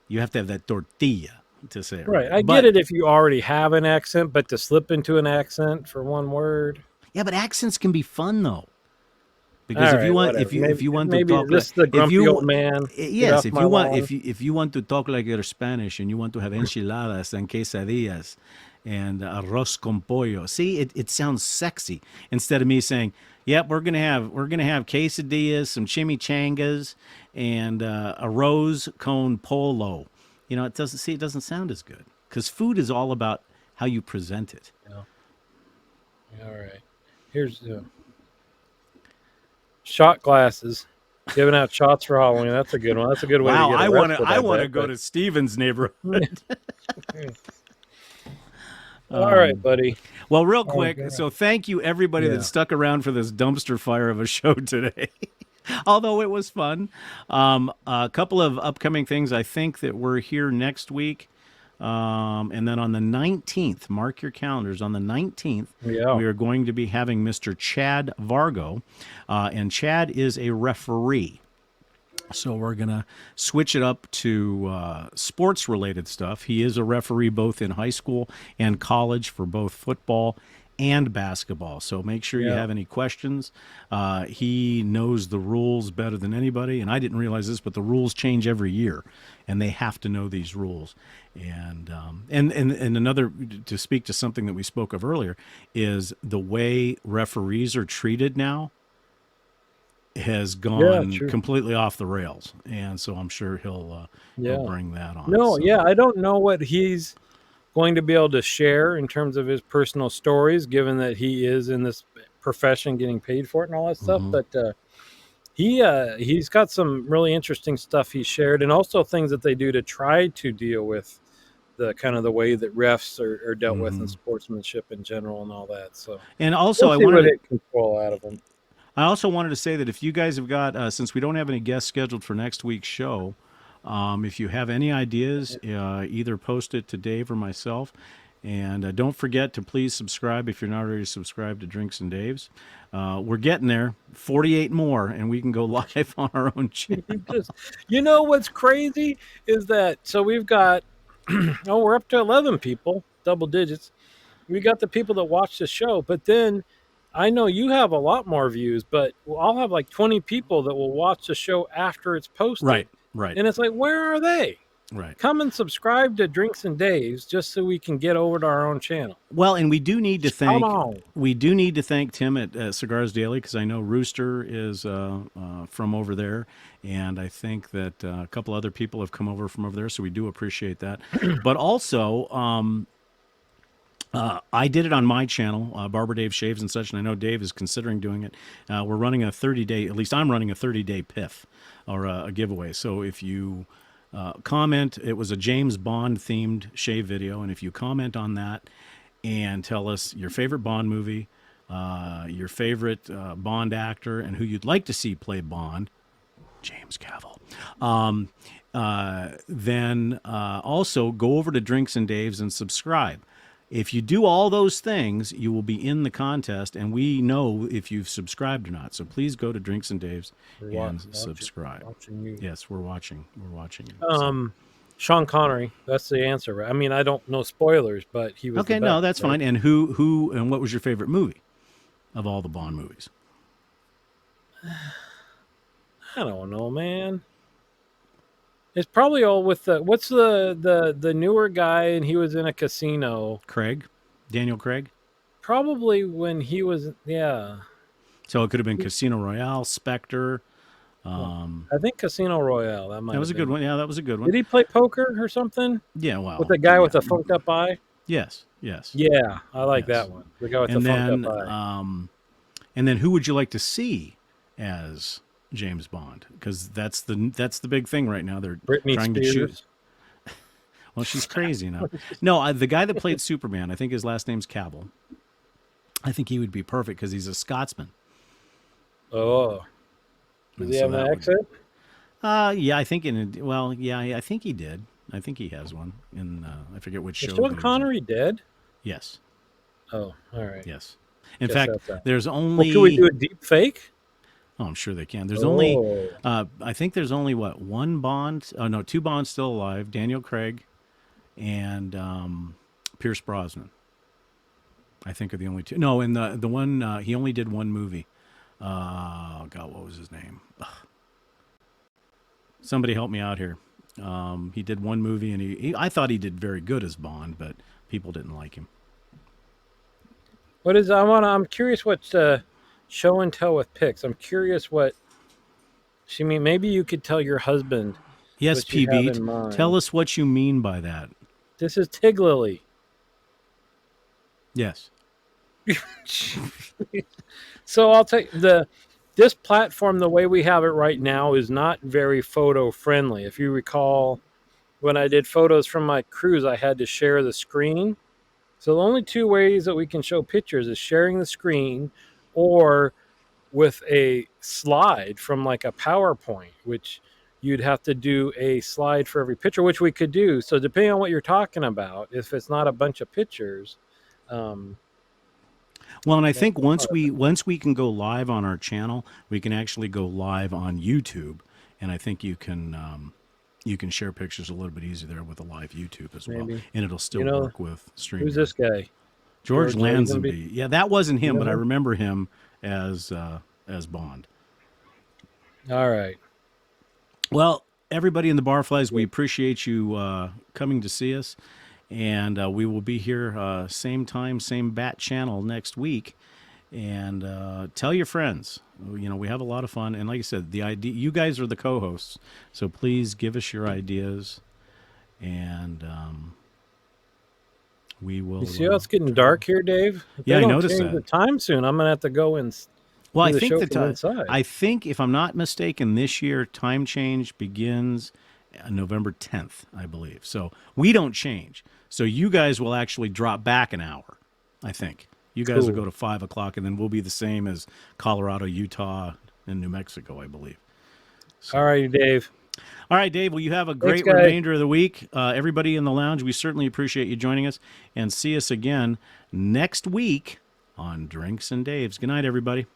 You have to have that tortilla to say it Right. right. I get But it if you already have an accent, but to slip into an accent for one word. yeah, but accents can be fun though. Because All if you right, want whatever. if Maybe you want to maybe talk like this is the if grumpy you old man. Get yes off if my you want lawn. if you want to talk like you're Spanish and you want to have enchiladas and quesadillas and arroz con pollo, see it sounds sexy instead of me saying, "Yep, we're gonna have quesadillas, some chimichangas, and a rose con polo." It doesn't sound as good because food is all about how you present it. Yeah. All right. Here's shot glasses. Giving out shots for Halloween. That's a good one. That's a good way to Wow, get I want to arrested, I I want to bet. go But to Steven's neighborhood. all right, buddy. Well, real Oh, quick, God. so thank you everybody that Yeah. stuck around for this dumpster fire of a show today. Although it was fun. A couple of upcoming things. I think that we're here next week. And then on the 19th, mark your calendars, on the 19th, Yeah. we are going to be having Mr. Chad Vargo. And Chad is a referee. So we're going to switch it up to sports related stuff. He is a referee both in high school and college for both football and basketball. So make sure you Yeah. have any questions. He knows the rules better than anybody. And I didn't realize this, but the rules change every year, and they have to know these rules. And another, to speak to something that we spoke of earlier, is the way referees are treated now has Yeah, gone true. completely off the rails, and so I'm sure he'll Yeah. bring that on. No, So, yeah. I don't know what he's going to be able to share in terms of his personal stories, given that he is in this profession getting paid for it and all that stuff. But he's got some really interesting stuff he shared, and also things that they do to try to deal with the kind of the way that refs are dealt with in sportsmanship in general and all that. So and also we'll I see wanted what to, it can pull out of him. I also wanted to say that if you guys have got, since we don't have any guests scheduled for next week's show, if you have any ideas, either post it to Dave or myself. And don't forget to please subscribe if you're not already subscribed to Drinks and Daves. We're getting there, 48 more, and we can go live on our own channel. You know what's crazy is that so we've got we're up to 11 people, double digits. We got the people that watch the show, but then I know you have a lot more views, but I'll have like 20 people that will watch the show after it's posted. Right, And it's like, where are they? right. Come and subscribe to Drinks and Daves just so we can get over to our own channel. Well, and we do need to Come thank on. Tim at Cigars Daily, because I know Rooster is from over there, and I think that a couple other people have come over from over there, so we do appreciate that. But also, I did it on my channel, Barber Dave Shaves and such, and I know Dave is considering doing it. We're running a 30-day, at least I'm running a 30-day PIF, or a giveaway. So if you comment, it was a James Bond themed shave video, and if you comment on that and tell us your favorite Bond movie, your favorite Bond actor, and who you'd like to see play Bond, James Cavill, then also go over to Drinks and Daves and subscribe. If you do all those things, you will be in the contest, and we know if you've subscribed or not. So please go to Drinks and Daves and subscribe. Watching you. Yes, we're watching. We're watching. So. Sean Connery. That's the answer. Right? I mean, I don't know spoilers, but he was Okay. the No, best, that's right? fine. And who, and what was your favorite movie of all the Bond movies? I don't know, man. It's probably all with the what's the newer guy, and he was in a casino. Daniel Craig. Probably when he was, yeah. So it could have been Casino Royale, Spectre. I think Casino Royale. That was a good one. Yeah, that was a good one. Did he play poker or something Yeah, well, with the guy yeah. with the funked up eye? Yes. Yeah, I like Yes. that one. The guy with And the then, funked up eye. and then, who would you like to see as James Bond? Because that's the big thing right now. They're Britney trying to Spears. choose. Well, she's crazy now. No, the guy that played Superman, I think his last name's Cavill. I think he would be perfect because he's a Scotsman. Oh, does he So have that an would- accent? Yeah, I think I think he did. I think he has one in I forget which show. Is that Sean he was in. Connery dead? Yes, Oh, all right. yes. In Guess fact, that's that. there's Well, only. could we do a deep fake? Oh, I'm sure they can. There's only. Oh. I think there's only one Bond. Oh no, two Bonds still alive. Daniel Craig, and Pierce Brosnan. I think are the only two. No, and the one he only did one movie. God, what was his name? Ugh. Somebody help me out here. He did one movie, and I thought he did very good as Bond, but people didn't like him. What is I'm curious what show and tell with pics. I'm curious what she mean. Maybe you could tell your husband. Yes, What you have in PB. mind. Tell us what you mean by that. This is Tig Lily. Yes. So I'll take this platform the way we have it right now is not very photo friendly. If you recall, when I did photos from my cruise, I had to share the screen. So the only two ways that we can show pictures is sharing the screen or with a slide from like a PowerPoint, which you'd have to do a slide for every picture, which we could do. So depending on what you're talking about, if it's not a bunch of pictures, Well, and I think once we can go live on our channel, we can actually go live on YouTube, and I think you can share pictures a little bit easier there with a live YouTube as well, Maybe. and it'll still You know, work with streaming. who's this guy? George George Lazenby. Lazenby? Yeah, that wasn't him, You but I know? remember him as Bond. All right. Well, everybody in the Barflies, we appreciate you coming to see us, and we will be here same time, same bat channel next week. And tell your friends. You know, we have a lot of fun, and like I said, the idea. You guys are the co-hosts, so please give us your ideas, and we will. You see how it's getting dark here, Dave? If Yeah, they I don't noticed change that. The time soon. I'm gonna have to go and. Well, I do the think show the from time. inside. I think, if I'm not mistaken, this year time change begins November 10th, I believe. So we don't change. So you guys will actually drop back an hour. I think you guys will Cool. go to 5 o'clock, and then we'll be the same as Colorado, Utah, and New Mexico, I believe. All right, Dave. All right, Dave. Well, you have a great guys. remainder of the week. Everybody in the lounge, we certainly appreciate you joining us, and see us again next week on Drinks and Daves. Good night, everybody.